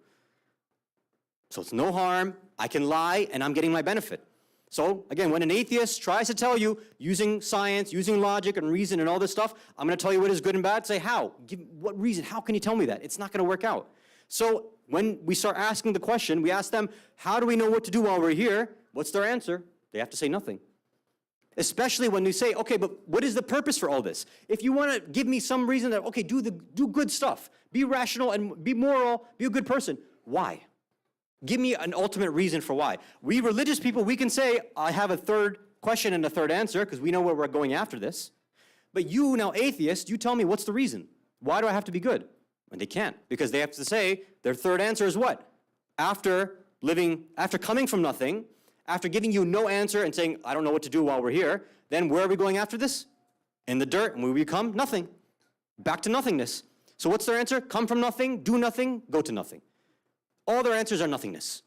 So it's no harm. I can lie, and I'm getting my benefit. So again, when an atheist tries to tell you, using science, using logic and reason and all this stuff, I'm going to tell you what is good and bad. Say, how? What reason? How can you tell me that? It's not going to work out. So when we start asking the question, we ask them, how do we know what to do while we're here? What's their answer? They have to say nothing. Especially when we say, okay, but what is the purpose for all this? If you want to give me some reason that, okay, do good stuff, be rational and be moral, be a good person. Why? Give me an ultimate reason for why. We religious people, we can say, I have a third question and a third answer because we know where we're going after this. But you, now atheist, you tell me what's the reason? Why do I have to be good? And they can't, because they have to say their third answer is what? After coming from nothing, after giving you no answer and saying, I don't know what to do while we're here, then where are we going after this? In the dirt, and we become nothing. Back to nothingness. So what's their answer? Come from nothing, do nothing, go to nothing. All their answers are nothingness.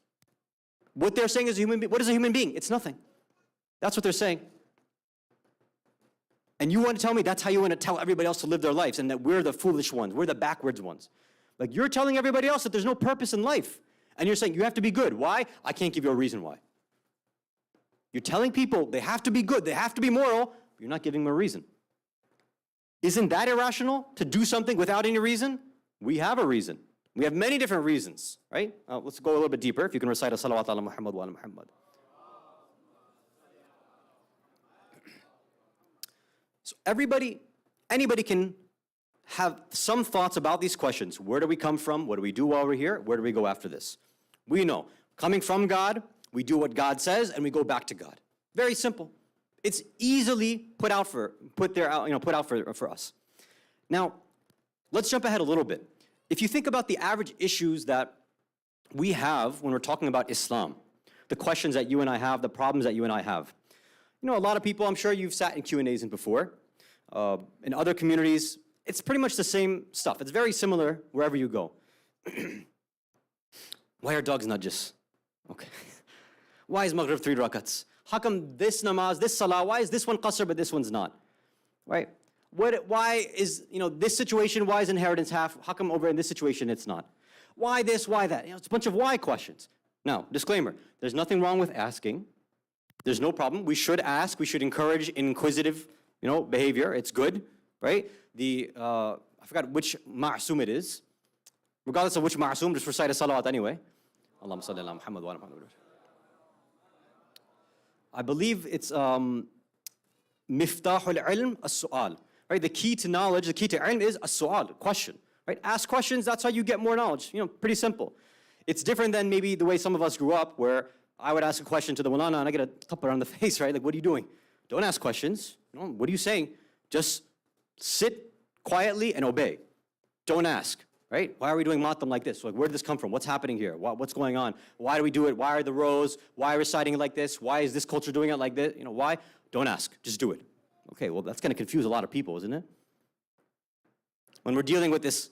What they're saying is what is a human being? It's nothing. That's what they're saying. And you want to tell me that's how you want to tell everybody else to live their lives and that we're the foolish ones, we're the backwards ones. Like you're telling everybody else that there's no purpose in life. And you're saying you have to be good. Why? I can't give you a reason why. You're telling people they have to be good, they have to be moral, but you're not giving them a reason. Isn't that irrational to do something without any reason? We have a reason. We have many different reasons, right? Let's go a little bit deeper. If you can recite a salawat ala Muhammad wa ala Muhammad. So anybody can have some thoughts about these questions. Where do we come from? What do we do while we're here? Where do we go after this? We know, coming from God, we do what God says and we go back to God. Very simple. It's easily put out for us. Now, let's jump ahead a little bit. If you think about the average issues that we have when we're talking about Islam, the questions that you and I have, the problems that you and I have. You know, a lot of people, I'm sure you've sat in Q&As before. In other communities, it's pretty much the same stuff. It's very similar wherever you go. Why are dogs najis? Okay. Why is Maghrib 3 rakats? How come this namaz, this salah, why is this one qasr but this one's not? Right? Why is, this situation, why is inheritance half? How come over in this situation it's not? Why this, why that? It's a bunch of why questions. Now, disclaimer, there's nothing wrong with asking. There's no problem. We should ask. We should encourage inquisitive, behavior. It's good, right? I forgot which ma'asum it is. Regardless of which ma'asum, just recite a salawat anyway. Allahumma salli ala Muhammad wa ala Muhammad. I believe it's miftahul ilm as-su'al. Right? The key to knowledge, the key to ilm is as-su'al, question. Right? Ask questions, that's how you get more knowledge. Pretty simple. It's different than maybe the way some of us grew up, where I would ask a question to the mulana and I get a thappar on the face, right? Like, what are you doing? Don't ask questions. What are you saying? Just sit quietly and obey. Don't ask, right? Why are we doing matam like this? Like, where did this come from? What's happening here? What's going on? Why do we do it? Why are the rows? Why are we reciting it like this? Why is this culture doing it like this? Why? Don't ask. Just do it. Okay, well, that's going to confuse a lot of people, isn't it? when we're dealing with this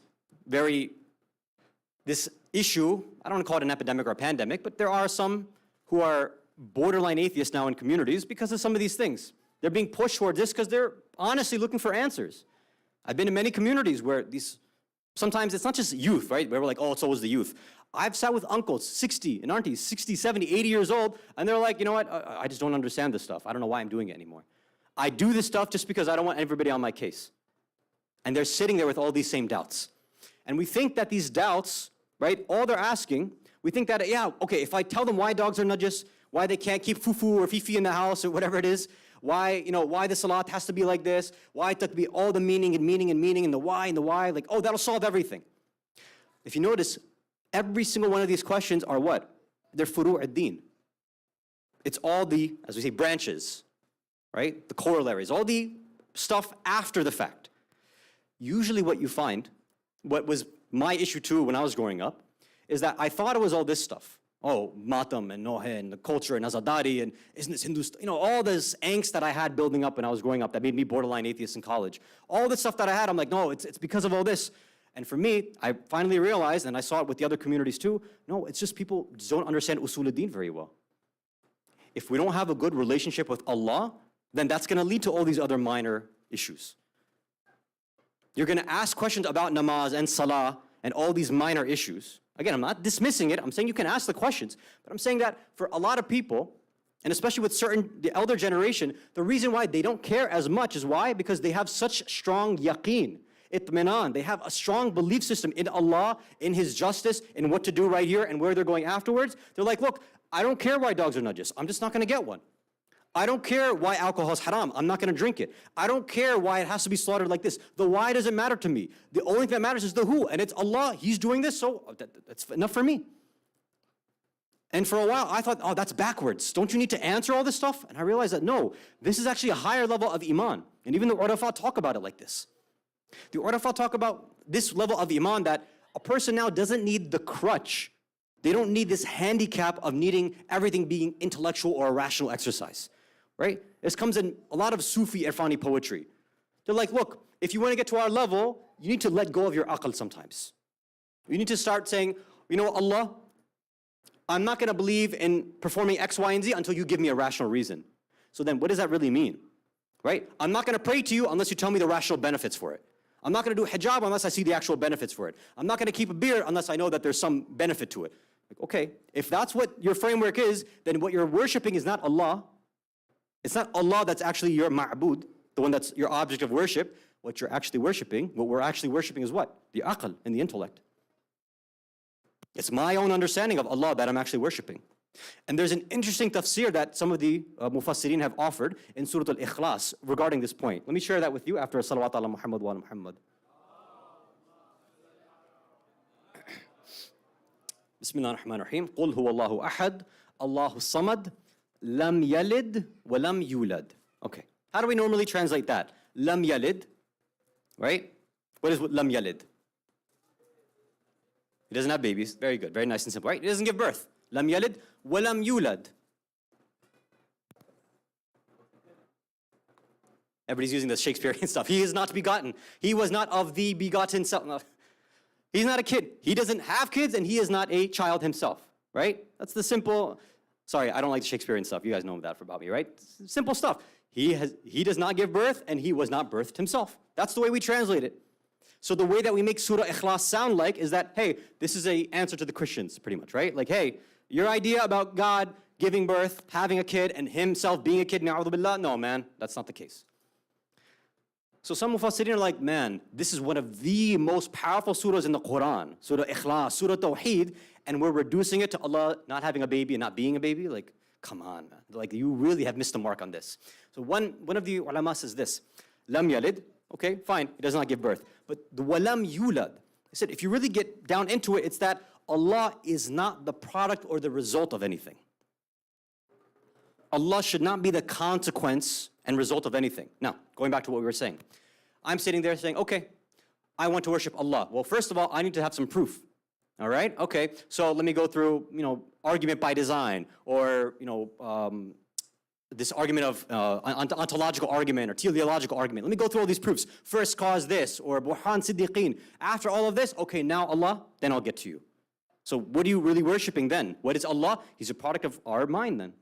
issue, I don't want to call it an epidemic or a pandemic, but there are some who are borderline atheists now in communities because of some of these things. They're being pushed towards this because they're honestly looking for answers. I've been in many communities where sometimes it's not just youth, right? Where we're like, oh, it's always the youth. I've sat with uncles, 60, and aunties, 60, 70, 80 years old, and they're like, you know what, I just don't understand this stuff. I don't know why I'm doing it anymore. I do this stuff just because I don't want everybody on my case. And they're sitting there with all these same doubts. And we think that these doubts, right, all they're asking, we think that, yeah, okay, if I tell them why dogs are najis, why they can't keep fufu or fifi in the house or whatever it is, why the salat has to be like this, why it has to be all the meaning and the why, like, oh, that'll solve everything. If you notice, every single one of these questions are what? They're furu' ad-din. It's all the, as we say, branches, right? The corollaries, all the stuff after the fact. Usually what you find, what was my issue too when I was growing up, is that I thought it was all this stuff. Oh, matam and nohe and the culture and azadari and isn't this Hindu, all this angst that I had building up when I was growing up that made me borderline atheist in college. All this stuff that I had, I'm like, no, it's because of all this. And for me, I finally realized, and I saw it with the other communities too, no, it's just people don't understand usul ad-din very well. If we don't have a good relationship with Allah, then that's going to lead to all these other minor issues. You're going to ask questions about namaz and salah and all these minor issues. Again, I'm not dismissing it. I'm saying you can ask the questions. But I'm saying that for a lot of people, and especially with the elder generation, the reason why they don't care as much is why? Because they have such strong yaqeen, itminan. They have a strong belief system in Allah, in His justice, in what to do right here and where they're going afterwards. They're like, look, I don't care why dogs are najis. I'm just not going to get one. I don't care why alcohol is haram. I'm not going to drink it. I don't care why it has to be slaughtered like this. The why doesn't matter to me. The only thing that matters is the who, and it's Allah. He's doing this, so that's enough for me. And for a while, I thought, oh, that's backwards. Don't you need to answer all this stuff? And I realized that no, this is actually a higher level of iman. And even the Urafa talk about it like this. The Urafa talk about this level of iman that a person now doesn't need the crutch. They don't need this handicap of needing everything being intellectual or a rational exercise. Right? This comes in a lot of Sufi Irfani poetry. They're like, look, if you want to get to our level, you need to let go of your aql sometimes. You need to start saying, you know, Allah, I'm not going to believe in performing X, Y, and Z until you give me a rational reason. So then what does that really mean? Right? I'm not going to pray to you unless you tell me the rational benefits for it. I'm not going to do hijab unless I see the actual benefits for it. I'm not going to keep a beard unless I know that there's some benefit to it. Like, okay, if that's what your framework is, then what you're worshiping is not Allah. It's not Allah that's actually your ma'bud, the one that's your object of worship. What you're actually worshiping, what we're actually worshiping is what? The aql and the intellect. It's my own understanding of Allah that I'm actually worshiping. And there's an interesting tafsir that some of the mufassirin have offered in Surah Al-Ikhlas regarding this point. Let me share that with you after salawat ala Muhammad wa ala Muhammad. Bismillah ar-Rahman ar-Rahim. Qul huwa Allahu ahad, Allahu samad, lam yalid wa lam yulad. Okay. How do we normally translate that? Lam yalid, right? What is lam yalid? He doesn't have babies. Very good. Very nice and simple, right? He doesn't give birth. Lam yalid wa lam yulad. Everybody's using the Shakespearean stuff. He is not begotten. He was not of the begotten self. No. He's not a kid. He doesn't have kids and he is not a child himself, right? That's the simple. Sorry, I don't like the Shakespearean stuff. You guys know that about me, right? Simple stuff. He does not give birth and he was not birthed himself. That's the way we translate it. So the way that we make Surah Ikhlas sound like is that, hey, this is an answer to the Christians, pretty much, right? Like, hey, your idea about God giving birth, having a kid, and himself being a kid, na'udhu billah, no, man, that's not the case. So some mufassirin are like, man, this is one of the most powerful surahs in the Quran, Surah Ikhlas, Surah Tawheed, and we're reducing it to Allah not having a baby and not being a baby? Like, come on, man. Like, you really have missed the mark on this. So one of the ulama says this, lam yalid, okay, fine, he does not give birth. But the walam yulad, he said, if you really get down into it, it's that Allah is not the product or the result of anything. Allah should not be the consequence and result of anything. Now, going back to what we were saying. I'm sitting there saying, okay, I want to worship Allah. Well, first of all, I need to have some proof. All right? Okay, so let me go through, argument by design or, this argument of ontological argument or teleological argument. Let me go through all these proofs. First cause this, or Burhan Siddiqeen. After all of this, okay, now Allah, then I'll get to you. So what are you really worshiping then? What is Allah? He's a product of our mind then.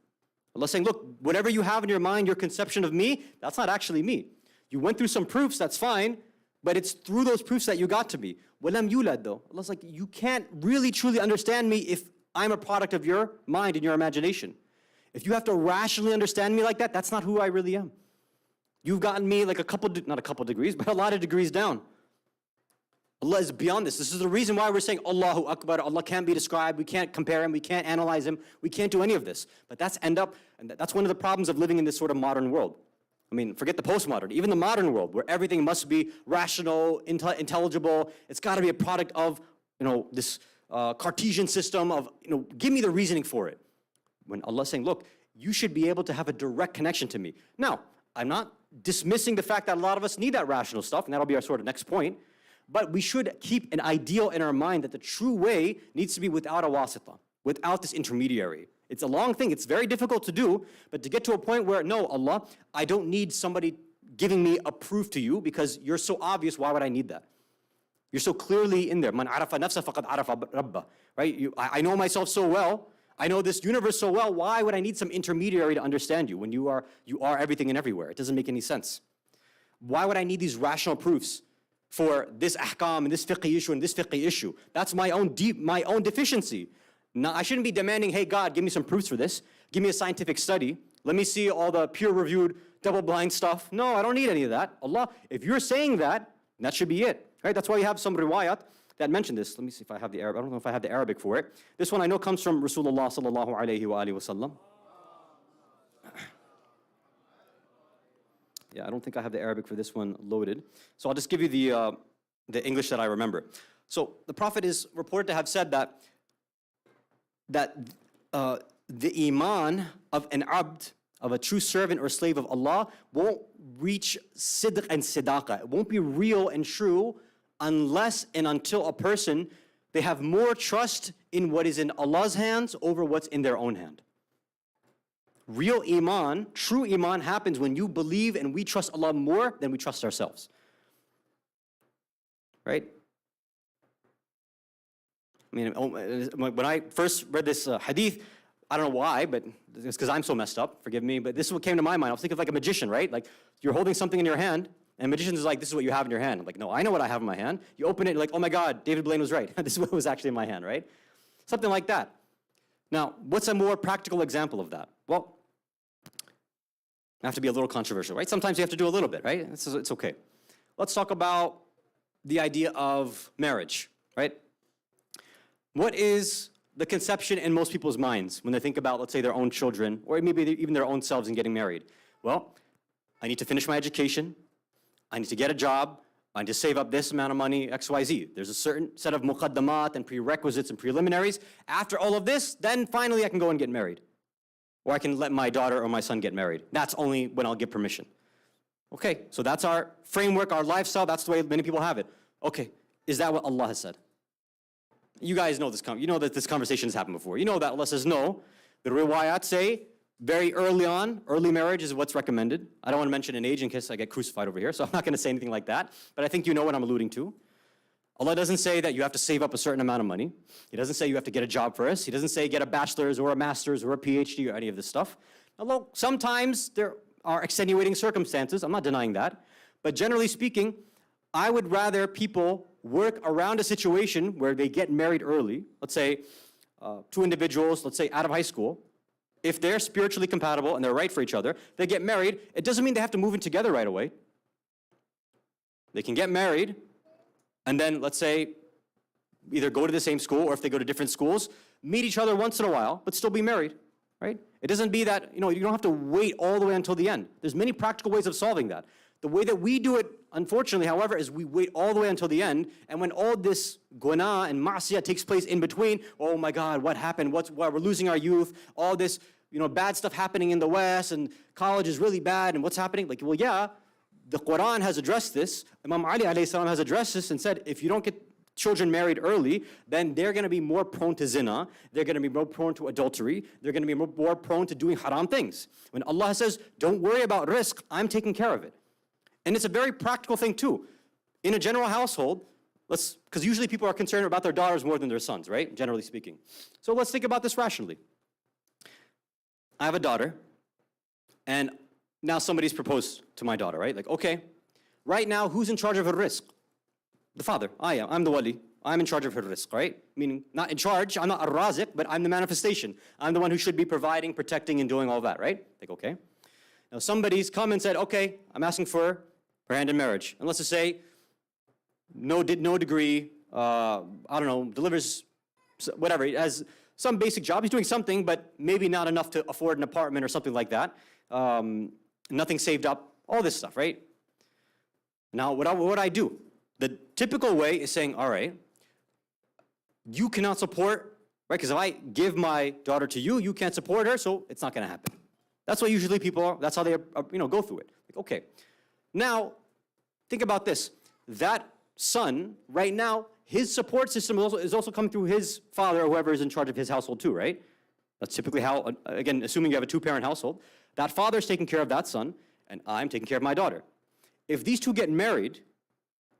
Allah's saying, look, whatever you have in your mind, your conception of me, that's not actually me. You went through some proofs, that's fine, but it's through those proofs that you got to me. Walam yulad though. Allah's like, you can't really truly understand me if I'm a product of your mind and your imagination. If you have to rationally understand me like that, that's not who I really am. You've gotten me like not a couple degrees, but a lot of degrees down. Allah is beyond this. This is the reason why we're saying Allahu Akbar. Allah can't be described. We can't compare him. We can't analyze him. We can't do any of this. But that's one of the problems of living in this sort of modern world. I mean, forget the postmodern, even the modern world where everything must be rational, intelligible. It's got to be a product of, this Cartesian system of, give me the reasoning for it. When Allah's saying, look, you should be able to have a direct connection to me. Now, I'm not dismissing the fact that a lot of us need that rational stuff, and that'll be our sort of next point. But we should keep an ideal in our mind that the true way needs to be without a wasita, without this intermediary. It's a long thing. It's very difficult to do. But to get to a point where, no, Allah, I don't need somebody giving me a proof to you because you're so obvious. Why would I need that? You're so clearly in there. Man arafa nafsa faqad arafa rabba. Right? I know myself so well. I know this universe so well. Why would I need some intermediary to understand you when you are everything and everywhere? It doesn't make any sense. Why would I need these rational proofs for this ahkam and this fiqh issue and this fiqh issue? That's my own deficiency. Now, I shouldn't be demanding, hey God, give me some proofs for this. Give me a scientific study. Let me see all the peer-reviewed, double-blind stuff. No, I don't need any of that. Allah, if you're saying that, that should be it. Right? That's why you have some riwayat that mention this. Let me see if I have the Arabic. I don't know if I have the Arabic for it. This one I know comes from Rasulullah sallallahu alayhi wa alihi wa sallam. Yeah, I don't think I have the Arabic for this one loaded. So I'll just give you the English that I remember. So the Prophet is reported to have said that the iman of an abd, of a true servant or slave of Allah, won't reach sidq and sidaqah. It won't be real and true unless and until a person, they have more trust in what is in Allah's hands over what's in their own hand. Real iman, true iman happens when you believe and we trust Allah more than we trust ourselves. Right? I mean, when I first read this hadith, I don't know why, but it's because I'm so messed up, forgive me, but this is what came to my mind. I was thinking of like a magician, right? Like you're holding something in your hand, and magicians is like, this is what you have in your hand. I'm like, no, I know what I have in my hand. You open it, you're like, oh my God, David Blaine was right. This is what was actually in my hand, right? Something like that. Now, what's a more practical example of that? Well, I have to be a little controversial, right? Sometimes you have to do a little bit, right? It's okay. Let's talk about the idea of marriage, right? What is the conception in most people's minds when they think about, let's say, their own children, or maybe even their own selves in getting married? Well, I need to finish my education. I need to get a job. I need to save up this amount of money, X, Y, Z. There's a certain set of muqaddamat and prerequisites and preliminaries. After all of this, then finally I can go and get married. Or I can let my daughter or my son get married. That's only when I'll get permission. Okay, so that's our framework, our lifestyle. That's the way many people have it. Okay, is that what Allah has said? You guys know this. You know that this conversation has happened before. You know that Allah says no. The riwayat say very early on, early marriage is what's recommended. I don't want to mention an age in case I get crucified over here, so I'm not going to say anything like that. But I think you know what I'm alluding to. Allah doesn't say that you have to save up a certain amount of money. He doesn't say you have to get a job first. He doesn't say get a bachelor's or a master's or a PhD or any of this stuff. Although sometimes there are extenuating circumstances. I'm not denying that. But generally speaking, I would rather people work around a situation where they get married early. Let's say two individuals, let's say out of high school. If they're spiritually compatible and they're right for each other, they get married. It doesn't mean they have to move in together right away. They can get married and then, let's say, either go to the same school or if they go to different schools, meet each other once in a while, but still be married, right? It doesn't be that, you don't have to wait all the way until the end. There's many practical ways of solving that. The way that we do it, unfortunately, however, is we wait all the way until the end, and when all this guna and ma'siyah takes place in between, oh my God, what happened? We're losing our youth, all this, bad stuff happening in the West, and college is really bad, and what's happening? Like, well, yeah, the Quran has addressed this. Imam Ali alayhi salam has addressed this and said, if you don't get children married early, then they're going to be more prone to zina, they're going to be more prone to adultery, they're going to be more prone to doing haram things. When Allah says, don't worry about rizq, I'm taking care of it. And it's a very practical thing too. In a general household, because usually people are concerned about their daughters more than their sons, right? Generally speaking. So let's think about this rationally. I have a daughter, and now somebody's proposed to my daughter, right? Like, okay, right now, who's in charge of her rizq? The father. I am. I'm the wali. I'm in charge of her rizq, right? Meaning, not in charge, I'm not a raziq, but I'm the manifestation. I'm the one who should be providing, protecting, and doing all that, right? Like, okay. Now, somebody's come and said, okay, I'm asking for her hand in marriage. And let's just say, no degree, I don't know, delivers, whatever, has some basic job. He's doing something, but maybe not enough to afford an apartment or something like that. Nothing saved up, all this stuff, right? Now, what would I do? The typical way is saying, all right, you cannot support, right? Because if I give my daughter to you, you can't support her, so it's not going to happen. That's what usually people are, that's how they go through it. Like, okay. Now, think about this. That son, right now, his support system is also coming through his father or whoever is in charge of his household too, right? That's typically how, again, assuming you have a two-parent household, that father's taking care of that son, and I'm taking care of my daughter. If these two get married,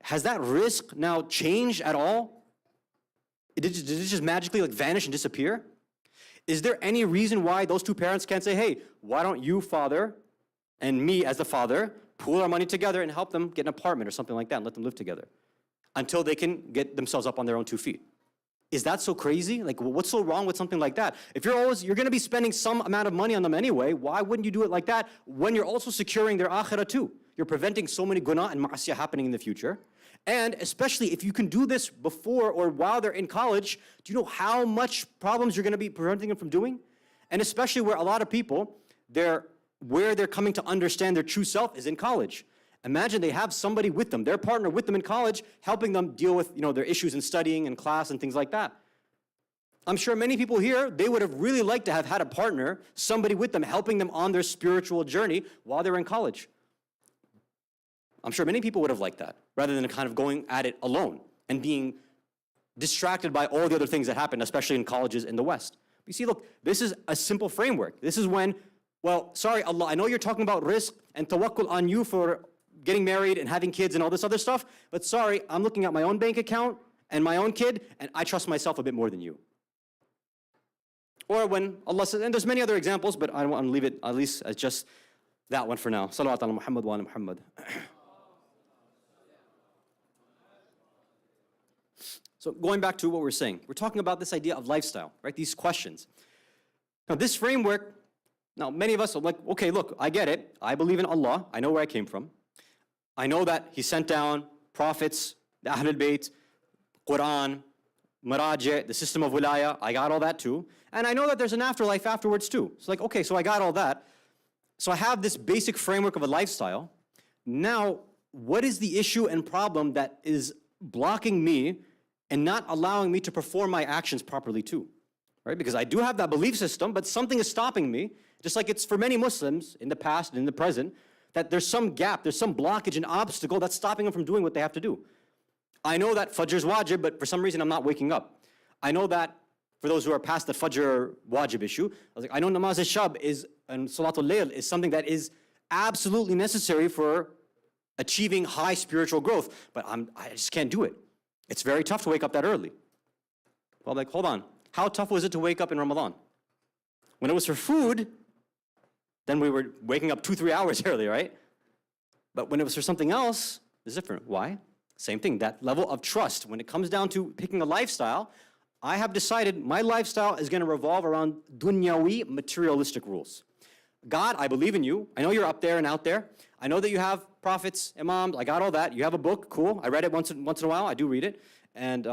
has that rizq now changed at all? Did it just magically vanish and disappear? Is there any reason why those two parents can't say, hey, why don't you, father, and me as the father, pool our money together and help them get an apartment or something like that and let them live together until they can get themselves up on their own 2 feet? Is that so crazy? Like, what's so wrong with something like that? If you're going to be spending some amount of money on them anyway, why wouldn't you do it like that when you're also securing their akhirah too? You're preventing so many guna and ma'asiyah happening in the future. And especially if you can do this before or while they're in college, do you know how much problems you're going to be preventing them from doing? And especially where a lot of people, where they're coming to understand their true self is in college. Imagine they have somebody with them, their partner with them in college, helping them deal with their issues in studying and class and things like that. I'm sure many people here, they would have really liked to have had a partner, somebody with them, helping them on their spiritual journey while they're in college. I'm sure many people would have liked that, rather than kind of going at it alone and being distracted by all the other things that happen, especially in colleges in the West. But you see, look, this is a simple framework. This is when, well, sorry, Allah, I know you're talking about rizq and tawakkul on you for getting married and having kids and all this other stuff, but sorry, I'm looking at my own bank account and my own kid, and I trust myself a bit more than you. Or when Allah says, and there's many other examples, but I want to leave it at least as just that one for now. Salawat ala Muhammad wa ala Muhammad. So going back to what we're saying, we're talking about this idea of lifestyle, right? These questions. Now this framework, now many of us are like, okay, look, I get it. I believe in Allah. I know where I came from. I know that He sent down prophets, the Ahlul Bayt, Quran, Maraji, the system of wilaya. I got all that too. And I know that there's an afterlife afterwards too. It's like, okay, so I got all that. So I have this basic framework of a lifestyle. Now, what is the issue and problem that is blocking me and not allowing me to perform my actions properly too, right? Because I do have that belief system, but something is stopping me, just like it's for many Muslims in the past and in the present, that there's some gap, there's some blockage, an obstacle that's stopping them from doing what they have to do. I know that Fajr is wajib, but for some reason I'm not waking up. I know that for those who are past the Fajr wajib issue, I know Namaz al-Shab and Salatul Layl is something that is absolutely necessary for achieving high spiritual growth, but I just can't do it. It's very tough to wake up that early. Well, like, hold on. How tough was it to wake up in Ramadan? When it was for food, then we were waking up 2-3 hours early, right? But when it was for something else, it's different. Why? Same thing, that level of trust. When it comes down to picking a lifestyle, I have decided my lifestyle is going to revolve around dunyawi, materialistic rules. God, I believe in you. I know you're up there and out there. I know that you have prophets, imams. I got all that. You have a book, cool. I read it once in a while. I do read it. And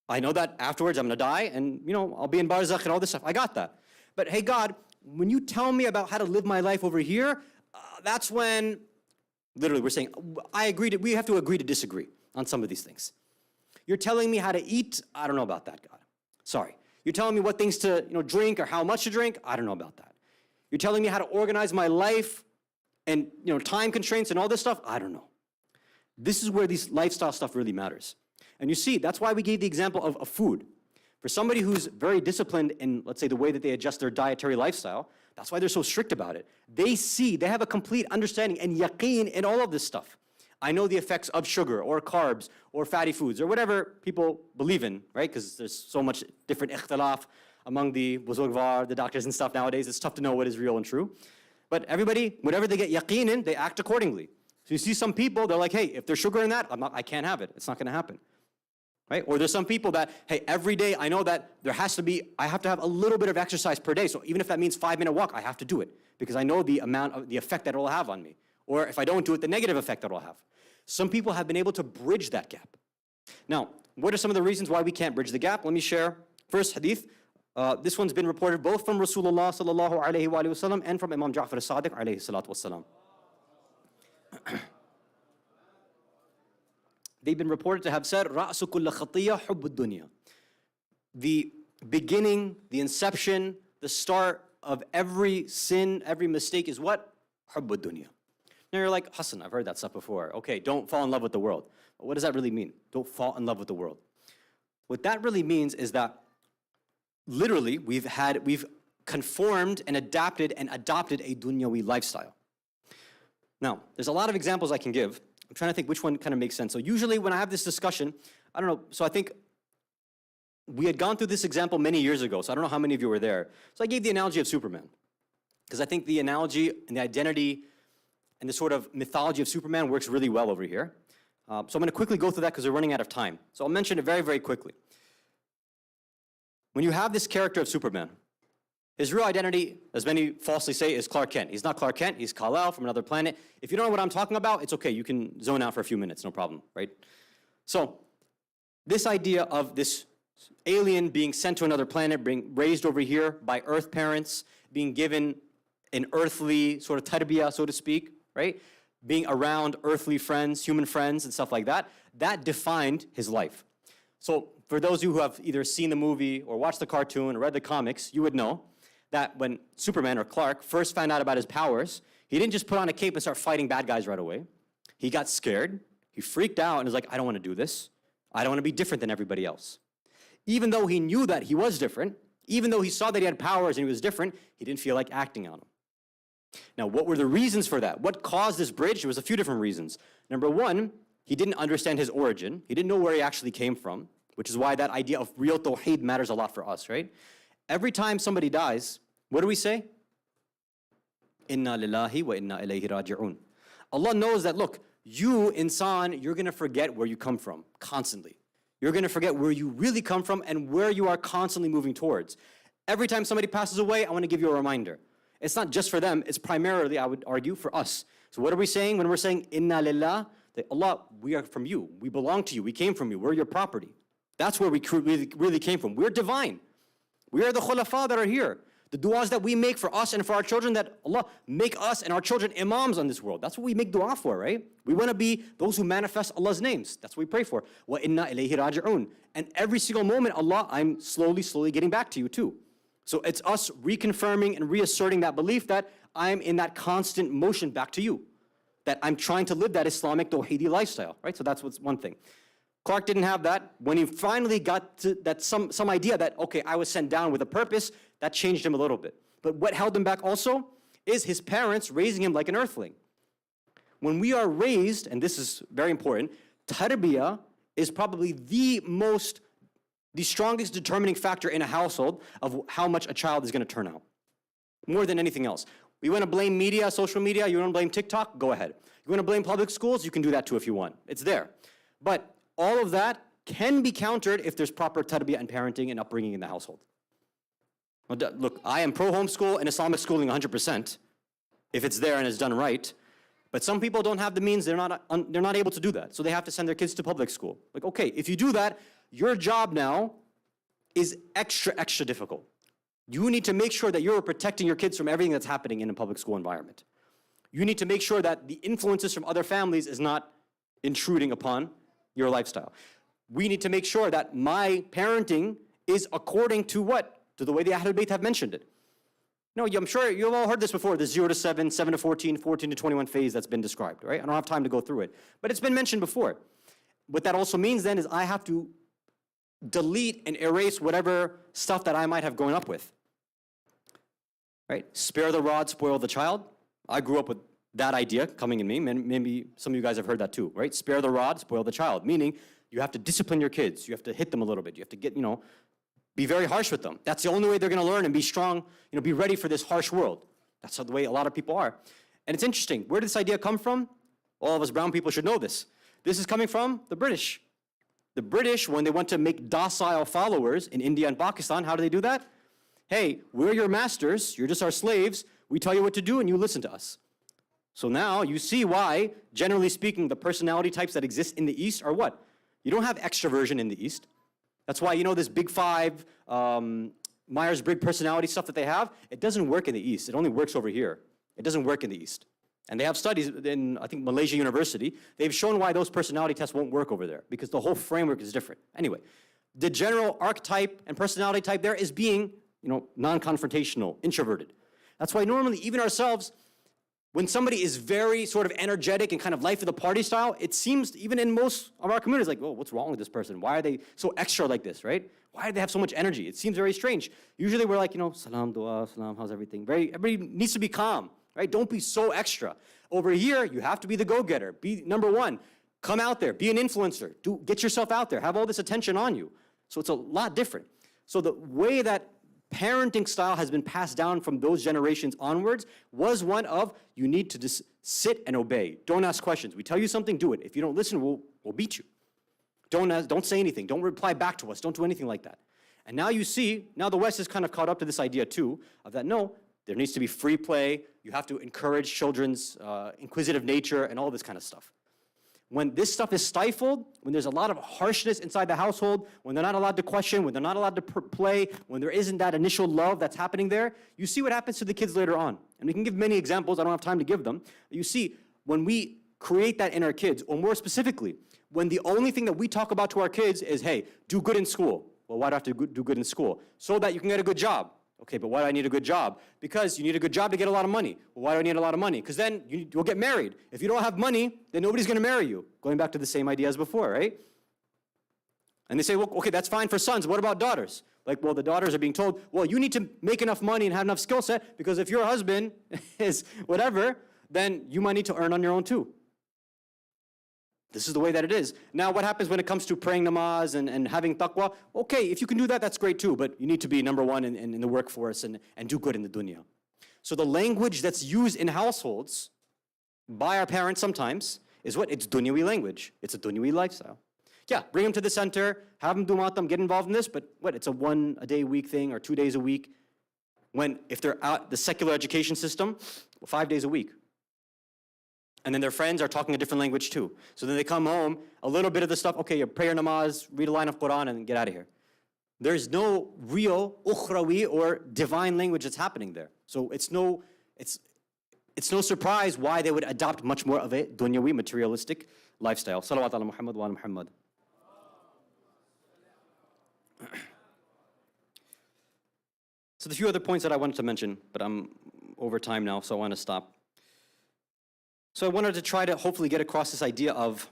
I know that afterwards I'm going to die and, I'll be in barzakh and all this stuff. I got that. But hey, God, when you tell me about how to live my life over here, that's when, literally, we're saying, we have to agree to disagree on some of these things. You're telling me how to eat. I don't know about that, God. Sorry. You're telling me what things to, drink or how much to drink. I don't know about that. You're telling me how to organize my life and, time constraints and all this stuff. I don't know. This is where these lifestyle stuff really matters. And you see, that's why we gave the example of food. For somebody who's very disciplined in, let's say, the way that they adjust their dietary lifestyle, that's why they're so strict about it. They have a complete understanding and yaqeen in all of this stuff. I know the effects of sugar or carbs or fatty foods or whatever people believe in, right? Because there's so much different ikhtilaf among the buzurgvar, the doctors and stuff nowadays. It's tough to know what is real and true. But everybody, whatever they get yaqeen in, they act accordingly. So you see some people, they're like, hey, if there's sugar in that, I can't have it. It's not going to happen. Right? Or there's some people that, hey, every day I know that I have to have a little bit of exercise per day. So even if that means 5-minute walk, I have to do it because I know the effect that it will have on me. Or if I don't do it, the negative effect that it will have. Some people have been able to bridge that gap. Now, what are some of the reasons why we can't bridge the gap? Let me share. First hadith. This one's been reported both from Rasulullah sallallahu alaihi wasallam and from Imam Ja'far as-Sadiq alayhi salatu wassalam. They've been reported to have said, رَأْسُ كُلَّ خَطِيَّةٍ حُبُّ الدُّنْيَا. The beginning, the inception, the start of every sin, every mistake is what? حُبُّ الدُّنْيا. Now you're like, Hassan, I've heard that stuff before. Okay, don't fall in love with the world. But what does that really mean? Don't fall in love with the world. What that really means is that literally we've conformed and adapted and adopted a dunyawi lifestyle. Now, there's a lot of examples I can give. I'm trying to think which one kind of makes sense. So usually when I have this discussion, I don't know, so I think we had gone through this example many years ago, so I don't know how many of you were there. So I gave the analogy of Superman, because I think the analogy and the identity and the sort of mythology of Superman works really well over here. So I'm going to quickly go through that because we're running out of time. So I'll mention it very, very quickly. When you have this character of Superman, his real identity, as many falsely say, is Clark Kent. He's not Clark Kent, he's Kal-El from another planet. If you don't know what I'm talking about, it's okay, you can zone out for a few minutes, no problem, right? So, this idea of this alien being sent to another planet, being raised over here by Earth parents, being given an earthly sort of tarbiyah, so to speak, right? Being around earthly friends, human friends, and stuff like that, that defined his life. So, for those of you who have either seen the movie or watched the cartoon or read the comics, you would know that when Superman or Clark first found out about his powers, he didn't just put on a cape and start fighting bad guys right away. He got scared, he freaked out and was like, I don't want to do this. I don't want to be different than everybody else. Even though he knew that he was different, even though he saw that he had powers and he was different, he didn't feel like acting on them. Now, what were the reasons for that? What caused this bridge? There was a few different reasons. Number one, he didn't understand his origin. He didn't know where he actually came from, which is why that idea of real tawheed matters a lot for us, right? Every time somebody dies, what do we say? Inna lillahi wa inna ilayhi raji'un. Allah knows that, look, you, insan, you're going to forget where you come from constantly. You're going to forget where you really come from and where you are constantly moving towards. Every time somebody passes away, I want to give you a reminder. It's not just for them, it's primarily, I would argue, for us. So what are we saying when we're saying, Inna lillah? That Allah, we are from you. We belong to you. We came from you. We're your property. That's where we really came from. We're divine. We are the khulafa that are here. The du'as that we make for us and for our children, that Allah make us and our children imams on this world. That's what we make dua for, right? We want to be those who manifest Allah's names. That's what we pray for. Wa inna ilayhi raji'un. And every single moment, Allah, I'm slowly getting back to you too. So it's us reconfirming and reasserting that belief that I'm in that constant motion back to you. That I'm trying to live that Islamic tawheedi lifestyle, right? So that's what's one thing. Clark didn't have that. When he finally got to that some idea that, okay, I was sent down with a purpose, that changed him a little bit. But what held him back also is his parents raising him like an earthling. When we are raised, and this is very important, tarbiyah is probably the strongest determining factor in a household of how much a child is going to turn out. More than anything else. You want to blame media, social media, you want to blame TikTok, go ahead. You want to blame public schools, you can do that too if you want. It's there. But all of that can be countered if there's proper tarbiyah and parenting and upbringing in the household. Look, I am pro-homeschool and Islamic schooling 100%, if it's there and it's done right. But some people don't have the means, they're not able to do that. So they have to send their kids to public school. Like, okay, if you do that, your job now is extra difficult. You need to make sure that you're protecting your kids from everything that's happening in a public school environment. You need to make sure that the influences from other families is not intruding upon your lifestyle. We need to make sure that my parenting is according to what? To the way the Ahlul Bayt have mentioned it. No, I'm sure you've all heard this before, the 0 to 7, 7 to 14, 14 to 21 phase that's been described, right? I don't have time to go through it. But it's been mentioned before. what that also means then is I have to delete and erase whatever stuff that I might have grown up with. Right? Spare the rod, spoil the child. I grew up with that idea coming in me. Maybe some of you guys have heard that too, right? Spare the rod, spoil the child. Meaning you have to discipline your kids. You have to hit them a little bit. You have to get, be very harsh with them. That's the only way they're going to learn and be strong, be ready for this harsh world. That's the way a lot of people are. And it's interesting. Where did this idea come from? All of us brown people should know this. This is coming from the British. The British, when they want to make docile followers in India and Pakistan, how do they do that? Hey, we're your masters. You're just our slaves. We tell you what to do and you listen to us. So now you see why, generally speaking, the personality types that exist in the East are what? You don't have extroversion in the East. That's why, this big five, Myers-Briggs personality stuff that they have, it doesn't work in the East. It only works over here. It doesn't work in the East. And they have studies in, I think, Malaysia University. They've shown why those personality tests won't work over there, because the whole framework is different. Anyway, the general archetype and personality type there is being, non-confrontational, introverted. That's why normally, even ourselves, when somebody is very sort of energetic and kind of life of the party style, it seems, even in most of our communities, like, oh, what's wrong with this person? Why are they so extra like this, right? Why do they have so much energy? It seems very strange. Usually we're like, salam, dua, salam, how's everything? Everybody needs to be calm, right? Don't be so extra. Over here, you have to be the go-getter. Be number one. Come out there. Be an influencer. Get yourself out there. Have all this attention on you. So it's a lot different. So the way that parenting style has been passed down from those generations onwards was one of, you need to just sit and obey. Don't ask questions. We tell you something, do it. If you don't listen, we'll beat you. Don't say anything. Don't reply back to us. Don't do anything like that. And now you see, now the West is kind of caught up to this idea too, of that, no, there needs to be free play. You have to encourage children's inquisitive nature and all this kind of stuff. When this stuff is stifled, when there's a lot of harshness inside the household, when they're not allowed to question, when they're not allowed to play, when there isn't that initial love that's happening there, you see what happens to the kids later on. And we can give many examples. I don't have time to give them. You see, when we create that in our kids, or more specifically, when the only thing that we talk about to our kids is, hey, do good in school. Well, why do I have to do good in school? So that you can get a good job. Okay, but why do I need a good job? Because you need a good job to get a lot of money. Well, why do I need a lot of money? Because then you'll get married. If you don't have money, then nobody's going to marry you. Going back to the same idea as before, right? And they say, well, okay, that's fine for sons. What about daughters? Like, well, the daughters are being told, well, you need to make enough money and have enough skill set, because if your husband is whatever, then you might need to earn on your own too. This is the way that it is. Now, what happens when it comes to praying namaz and having taqwa? Okay, if you can do that, that's great too, but you need to be number one in the workforce and do good in the dunya. So the language that's used in households by our parents sometimes is what? It's dunyawi language. It's a dunyawi lifestyle. Yeah, bring them to the center, have them do matam, get involved in this, but what? It's a 1 a day a week thing or 2 days a week. When, if they're out the secular education system, 5 days a week. And then their friends are talking a different language too. So then they come home, a little bit of the stuff, okay, your prayer namaz, read a line of Quran and get out of here. There's no real ukhrawi or divine language that's happening there. So it's no surprise why they would adopt much more of a dunyawi, materialistic lifestyle. Salawat ala Muhammad wa ala Muhammad. So the few other points that I wanted to mention, but I'm over time now, so I want to stop. So I wanted to try to hopefully get across this idea of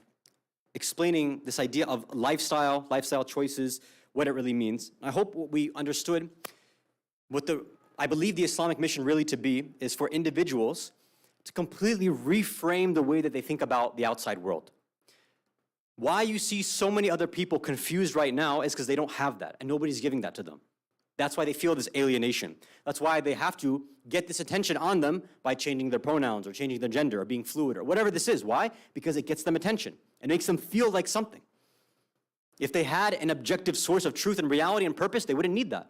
explaining this idea of lifestyle choices, what it really means. I hope what we understood, I believe the Islamic mission really to be is for individuals to completely reframe the way that they think about the outside world. Why you see so many other people confused right now is because they don't have that, and nobody's giving that to them. That's why they feel this alienation. That's why they have to get this attention on them by changing their pronouns or changing their gender or being fluid or whatever this is. Why? Because it gets them attention. It makes them feel like something. If they had an objective source of truth and reality and purpose, they wouldn't need that.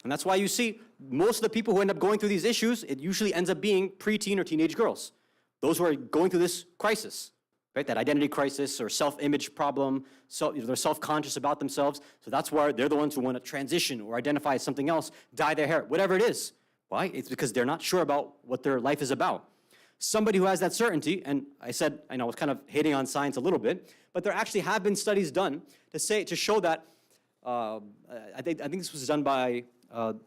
And that's why you see most of the people who end up going through these issues, it usually ends up being preteen or teenage girls. Those who are going through this crisis. Right, that identity crisis or self-image problem, they're self-conscious about themselves, so that's why they're the ones who want to transition or identify as something else, dye their hair, whatever it is. Why? It's because they're not sure about what their life is about. Somebody who has that certainty, and I said, I was kind of hating on science a little bit, but there actually have been studies done to show that, I think this was done by,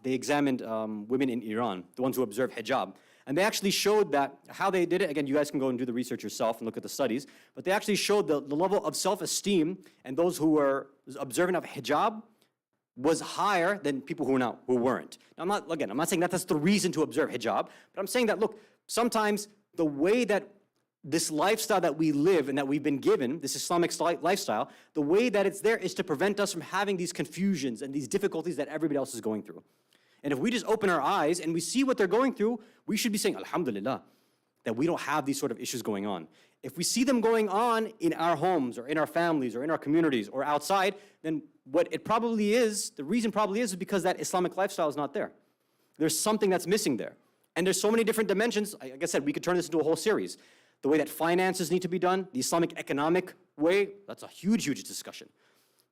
they examined women in Iran, the ones who observe hijab, And they actually showed that how they did it. Again, you guys can go and do the research yourself and look at the studies. But they actually showed the level of self-esteem and those who were observant of hijab was higher than people who weren't. Now, I'm not saying that that's the reason to observe hijab, but I'm saying that, look, sometimes the way that this lifestyle that we live and that we've been given, this Islamic lifestyle, the way that it's there is to prevent us from having these confusions and these difficulties that everybody else is going through. And if we just open our eyes and we see what they're going through, we should be saying, Alhamdulillah, that we don't have these sort of issues going on. If we see them going on in our homes or in our families or in our communities or outside, then what it probably is, the reason probably is because that Islamic lifestyle is not there. There's something that's missing there. And there's so many different dimensions. Like I said, we could turn this into a whole series. The way that finances need to be done, the Islamic economic way, that's a huge, huge discussion.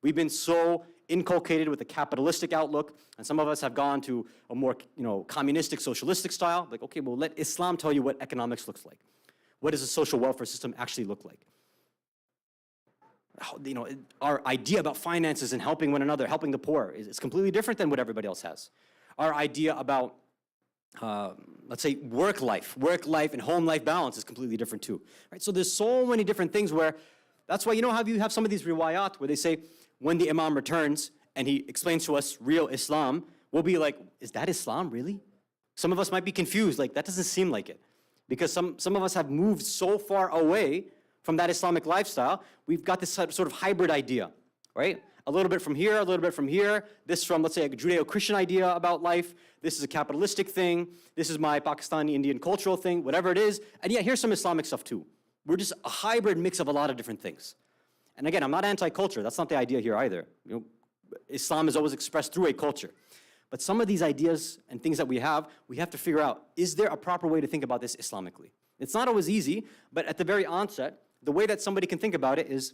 We've been so inculcated with a capitalistic outlook, and some of us have gone to a more, communistic, socialistic style. Like, okay, well, let Islam tell you what economics looks like. What does a social welfare system actually look like? Our idea about finances and helping one another, helping the poor, is completely different than what everybody else has. Our idea about, let's say, work life and home life balance is completely different too. Right? So there's so many different things where, that's why, how you have some of these riwayat where they say, when the Imam returns and he explains to us real Islam, we'll be like, is that Islam, really? Some of us might be confused, like, that doesn't seem like it. Because some of us have moved so far away from that Islamic lifestyle, we've got this sort of hybrid idea, right? A little bit from here, a little bit from here. This from, let's say, a Judeo-Christian idea about life. This is a capitalistic thing. This is my Pakistani Indian cultural thing, whatever it is. And yeah, here's some Islamic stuff too. We're just a hybrid mix of a lot of different things. And again, I'm not anti-culture. That's not the idea here either. Islam is always expressed through a culture. But some of these ideas and things that we have to figure out, is there a proper way to think about this Islamically? It's not always easy, but at the very onset, the way that somebody can think about it is,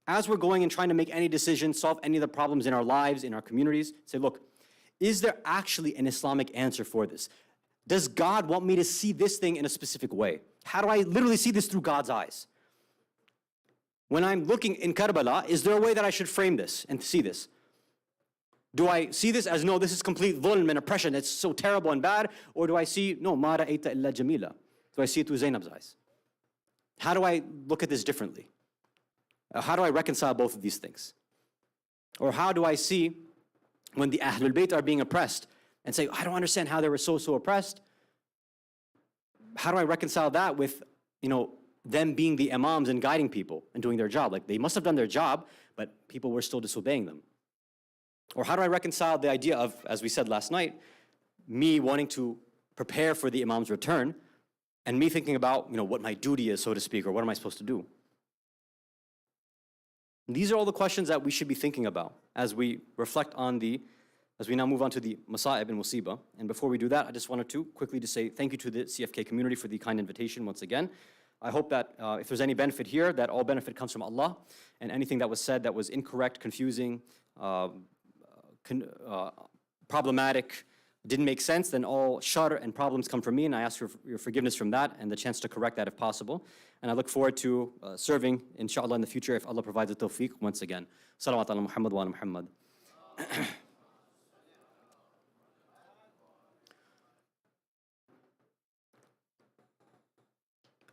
as we're going and trying to make any decision, solve any of the problems in our lives, in our communities, say, look, is there actually an Islamic answer for this? Does God want me to see this thing in a specific way? How do I literally see this through God's eyes? When I'm looking in Karbala, is there a way that I should frame this and see this? Do I see this as, no, this is complete dhulm and oppression, it's so terrible and bad? Or do I see, no, ma ra'ayta illa jamila? Do I see it through Zainab's eyes? How do I look at this differently? How do I reconcile both of these things? Or how do I see when the Ahlul Bayt are being oppressed and say, I don't understand how they were so oppressed? How do I reconcile that with, them being the imams and guiding people and doing their job? Like, they must have done their job, but people were still disobeying them. Or how do I reconcile the idea of, as we said last night, me wanting to prepare for the imam's return and me thinking about, what my duty is, so to speak, or what am I supposed to do? These are all the questions that we should be thinking about as we reflect on as we now move on to the Masa'ib and Musibah. And before we do that, I just wanted to quickly say thank you to the CFK community for the kind invitation once again. I hope that if there's any benefit here, that all benefit comes from Allah, and anything that was said that was incorrect, confusing, problematic, didn't make sense, then all shar and problems come from me, and I ask for your forgiveness from that and the chance to correct that if possible. And I look forward to serving, inshallah, in the future if Allah provides the tawfiq once again. Salawat ala Muhammad wa ala Muhammad.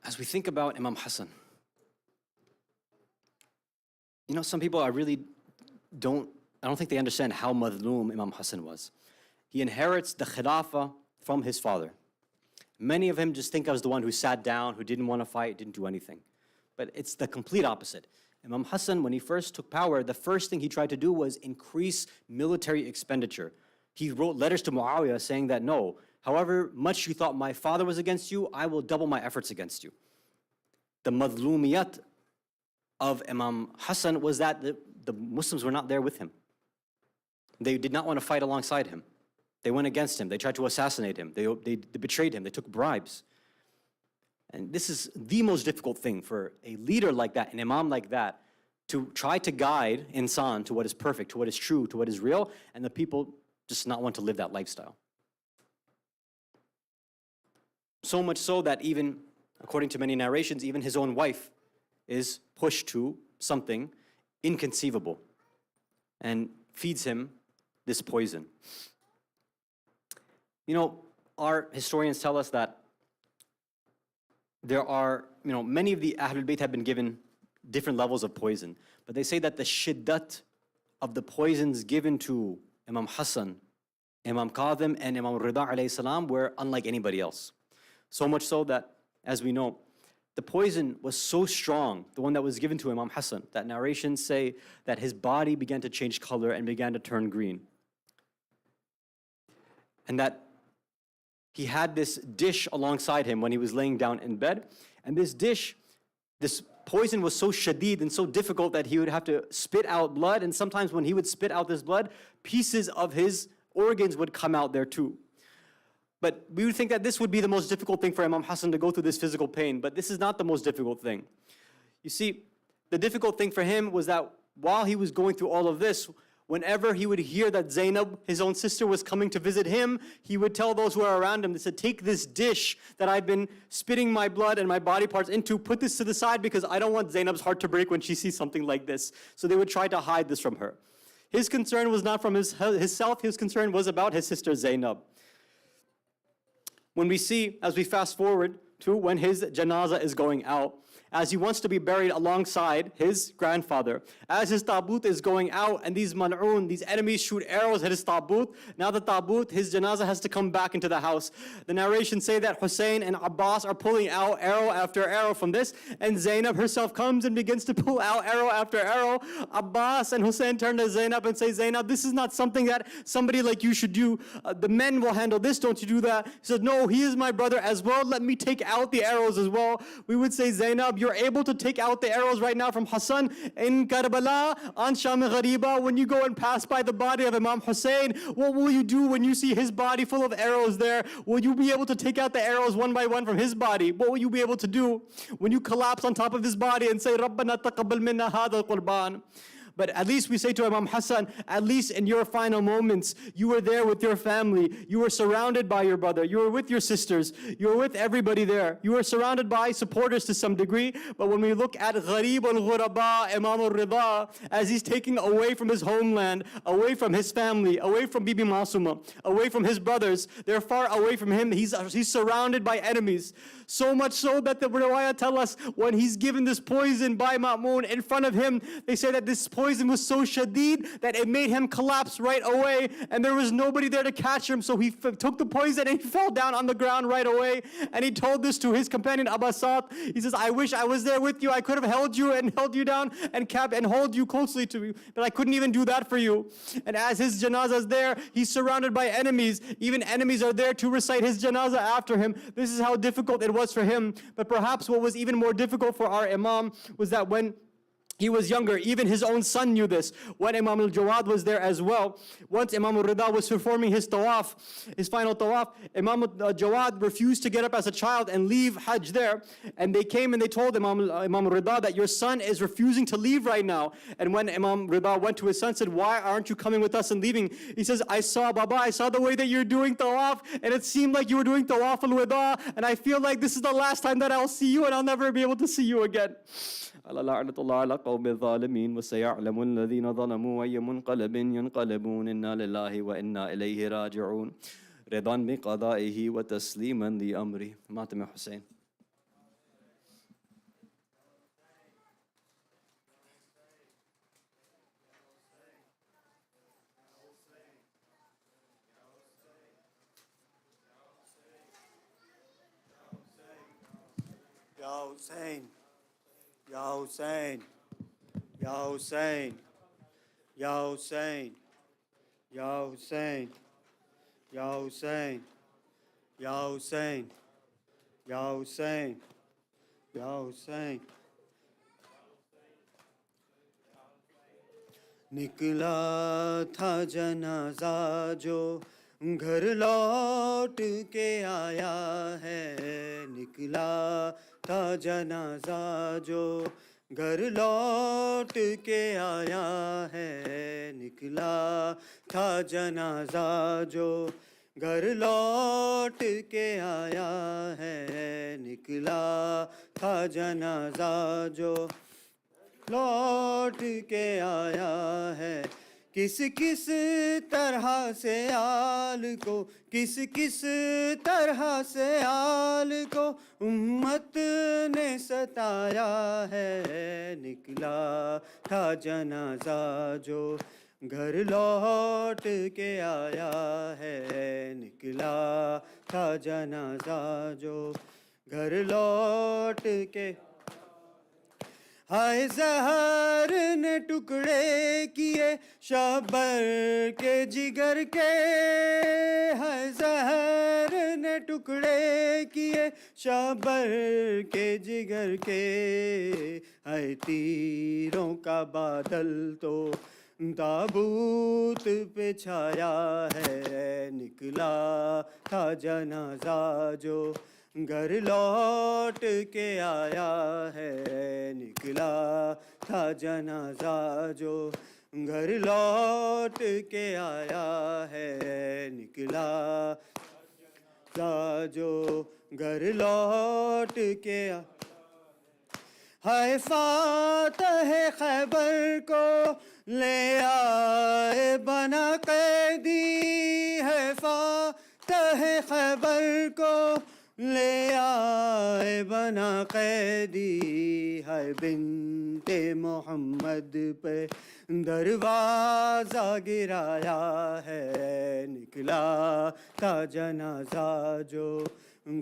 As we think about Imam Hassan, some people I don't think they understand how madloom Imam Hassan was. He inherits the khilafah from his father. Many of him just think of as the one who sat down, who didn't want to fight, didn't do anything. But it's the complete opposite. Imam Hassan, when he first took power, the first thing he tried to do was increase military expenditure. He wrote letters to Muawiyah saying that, no, however much you thought my father was against you, I will double my efforts against you. The madlumiyat of Imam Hassan was that the Muslims were not there with him. They did not want to fight alongside him. They went against him. They tried to assassinate him. They betrayed him. They took bribes. And this is the most difficult thing for a leader like that, an imam like that, to try to guide insan to what is perfect, to what is true, to what is real, and the people just not want to live that lifestyle. So much so that even, according to many narrations, even his own wife is pushed to something inconceivable and feeds him this poison. Our historians tell us that there are, many of the Ahlul Bayt have been given different levels of poison. But they say that the shiddat of the poisons given to Imam Hassan, Imam Kadhim, and Imam Ridha alayhi salam were unlike anybody else. So much so that, as we know, the poison was so strong, the one that was given to Imam Hassan, that narrations say that his body began to change color and began to turn green. And that he had this dish alongside him when he was laying down in bed. And this dish, this poison was so shadid and so difficult that he would have to spit out blood. And sometimes when he would spit out this blood, pieces of his organs would come out there too. But we would think that this would be the most difficult thing for Imam Hassan to go through this physical pain. But this is not the most difficult thing. You see, the difficult thing for him was that while he was going through all of this, whenever he would hear that Zainab, his own sister, was coming to visit him, he would tell those who are around him, they said, take this dish that I've been spitting my blood and my body parts into, put this to the side because I don't want Zainab's heart to break when she sees something like this. So they would try to hide this from her. His concern was not from himself, his concern was about his sister Zainab. When we see, as we fast forward to when his janazah is going out, as he wants to be buried alongside his grandfather. As his tabut is going out and these mal'oon, these enemies shoot arrows at his tabut, now the tabut, his janazah has to come back into the house. The narrations say that Hussein and Abbas are pulling out arrow after arrow from this, and Zainab herself comes and begins to pull out arrow after arrow. Abbas and Hussein turn to Zainab and say, Zainab, this is not something that somebody like you should do. The men will handle this, don't you do that? He said, no, he is my brother as well. Let me take out the arrows as well. We would say, Zainab, you're able to take out the arrows right now from Hassan in Karbala, on Sham Ghariba. When you go and pass by the body of Imam Hussein, what will you do when you see his body full of arrows there? Will you be able to take out the arrows one by one from his body? What will you be able to do when you collapse on top of his body and say, Rabbana taqabbal minna hadha al-qurban? But at least we say to Imam Hassan, at least in your final moments, you were there with your family. You were surrounded by your brother. You were with your sisters. You were with everybody there. You were surrounded by supporters to some degree. But when we look at Gharib al-Ghuraba, Imam al-Ridha, as he's taking away from his homeland, away from his family, away from Bibi Masuma, away from his brothers, they're far away from him. He's surrounded by enemies. So much so that the riwayah tell us when he's given this poison by Ma'mun in front of him, they say that this poison was so shadid that it made him collapse right away, and there was nobody there to catch him. So he took the poison and he fell down on the ground right away. And he told this to his companion Abbasat. He says, I wish I was there with you. I could have held you and held you down and hold you closely to me, but I couldn't even do that for you. And as his janazah is there, he's surrounded by enemies. Even enemies are there to recite his janazah after him. This is how difficult it was for him. But perhaps what was even more difficult for our Imam was that when he was younger, even his own son knew this. When Imam al-Jawad was there as well, once Imam al-Ridha was performing his tawaf, his final tawaf, Imam al-Jawad refused to get up as a child and leave Hajj there. And they came and they told Imam al-Ridha that your son is refusing to leave right now. And when Imam Ridha went to his son and said, why aren't you coming with us and leaving? He says, I saw the way that you're doing tawaf, and it seemed like you were doing tawaf al-Wida, and I feel like this is the last time that I'll see you and I'll never be able to see you again. لعنة الله على قوم الظالمين وسيعلم الذين ظلموا أي منقلب ينقلبون إنا لله وإنا إليه راجعون رضا بقضائه وتسليما لأمره. ماتم حسين. Ya Hussein. Ya Hussein, Ya Hussein, Ya Hussein, Ya Hussein, Ya Hussein, Ya Hussein, Ya Hussein, Ya Hussein. निकला था जनाजा जो घर लौट के आया है, निकला था जनाजा जो घर लौट के आया है, निकला था जनाजा जो घर लौट के आया है, निकला था जनाजा जो लौट के आया है. کس کس طرح سے آل کو کس کس طرح سے آل کو امت نے ستایا ہے. نکلا تھا جنازہ جو گھر لوٹ کے آیا ہے. نکلا تھا جنازہ جو گھر لوٹ کے. ہائے زہر نے ٹکڑے کیے شہبر کے جگر کے. ہائے زہر نے ٹکڑے کیے شہبر کے جگر کے. ہائے تیروں کا بادل تو تابوت پہ چھایا ہے. نکلا تھا جنازہ جو گھر لوٹ کے آیا ہے. نکلا تھا جنازہ جو گھر لوٹ کے آیا ہے. نکلا تھا جو گھر لوٹ کے آیا. ہائے فاتح خیبر کو لے آئے بنا قیدی. ہے فاتح خیبر کو لے آئے بنا قیدی. ہے بنت محمد پہ دروازہ گرایا ہے. نکلا تھا جنازہ جو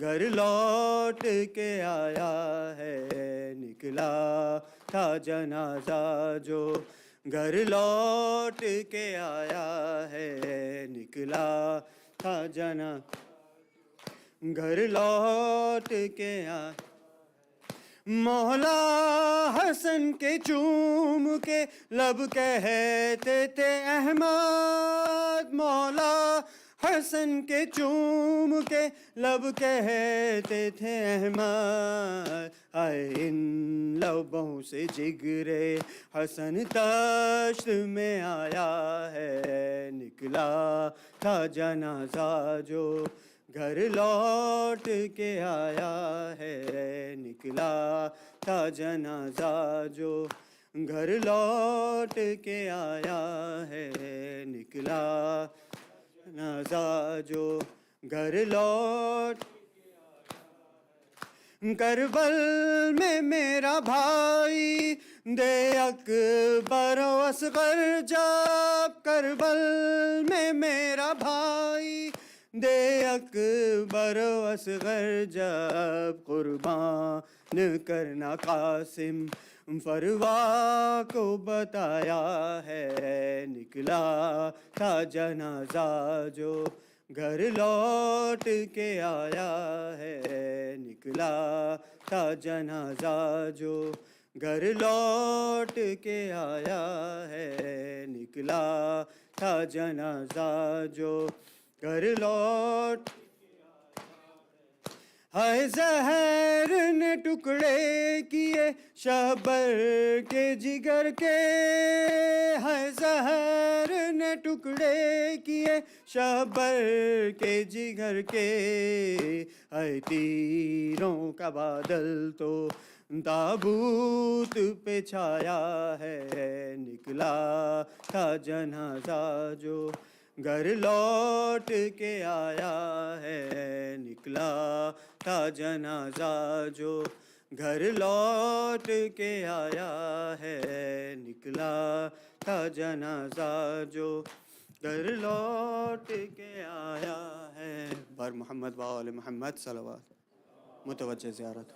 گھر لوٹ کے آیا ہے. نکلا تھا جنازہ جو گھر لوٹ کے آیا ہے. نکلا تھا جنازہ گھر لوٹ کے آیا. مولا حسن کے چوم کے لب کہتے تھے احمد. مولا حسن کے چوم کے لب کہتے تھے احمد. آئے ان لبوں سے جگرے حسن تشت میں آیا ہے. نکلا تھا جنازہ جو گھر لوٹ کے آیا ہے. نکلا تھا جنازہ جو گھر لوٹ کے آیا ہے. نکلا جنازہ جو گھر لوٹ. کربل میں میرا بھائی دے اکبر و اصغر جب. کربل میں میرا بھائی دے اکبر و اصغر جب. قربان کرنا قاسم فروا کو بتایا ہے. نکلا تھا جنازہ جو گھر لوٹ کے آیا ہے. نکلا تھا جنازہ جو گھر لوٹ کے آیا ہے. نکلا تھا جنازہ جو گھر لوٹ. ہائے زہر نے ٹکڑے کیے شہبر کے جگر کے. ہائے زہر نے ٹکڑے کیے شہبر کے جگر کے. ہائے تیروں کا بادل تو تابوت پہ چھایا ہے. نکلا تھا جنازہ جو گھر لوٹ کے آیا ہے. نکلا تھا جنازہ جو گھر لوٹ کے آیا ہے. نکلا تھا جنازہ جو گھر لوٹ کے آیا ہے. بر محمد و آل محمد صلوات. متوجہ زیارت.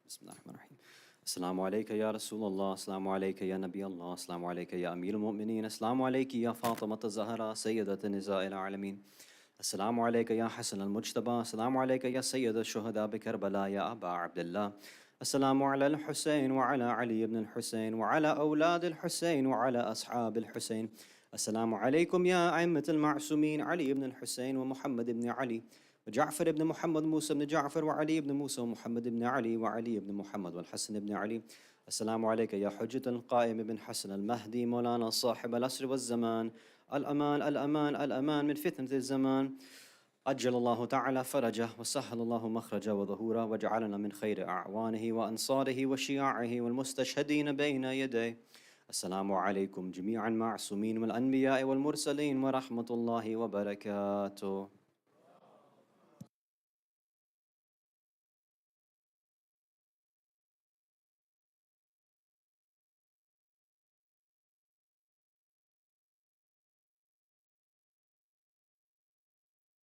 بسم اللہ الرحمن الرحیم. السلام علیکہ یا رسول اللہ، السلام علیکہ یا نبی اللہ، السلام علیکہ یا امیر المؤمنین، السلام علیکہ یا فاطمہ الزہرا سیدۃ نساء العالمین، السلام علیکہ یا حسن المجتبی، السلام علیکہ یا سید الشہداء بکربلاء یا ابا عبداللہ، السلام علی الحسین وعلی علی بن الحسین وعلی اولاد الحسین وعلی اصحاب الحسین، السلام علیکم یا ائمۃ المعصومین علی بن الحسین ومحمد بن علی وجعفر ابن محمد موسى بن جعفر وعلي بن موسى ومحمد بن علي وعلي بن محمد والحسن بن علي، السلام عليك يا حجة القائم بن حسن المهدي مولانا صاحب العصر والزمان، الأمان الأمان الأمان من فتنة الزمان، أجل الله تعالى فرجه وسهل الله مخرجه وظهوره وجعلنا من خير أعوانه وأنصاره وشياعه والمستشهدين بين يديه، السلام علیکم جمیعا معصومین والانبیاء والمرسلین ورحمۃ اللہ وبرکاتہ.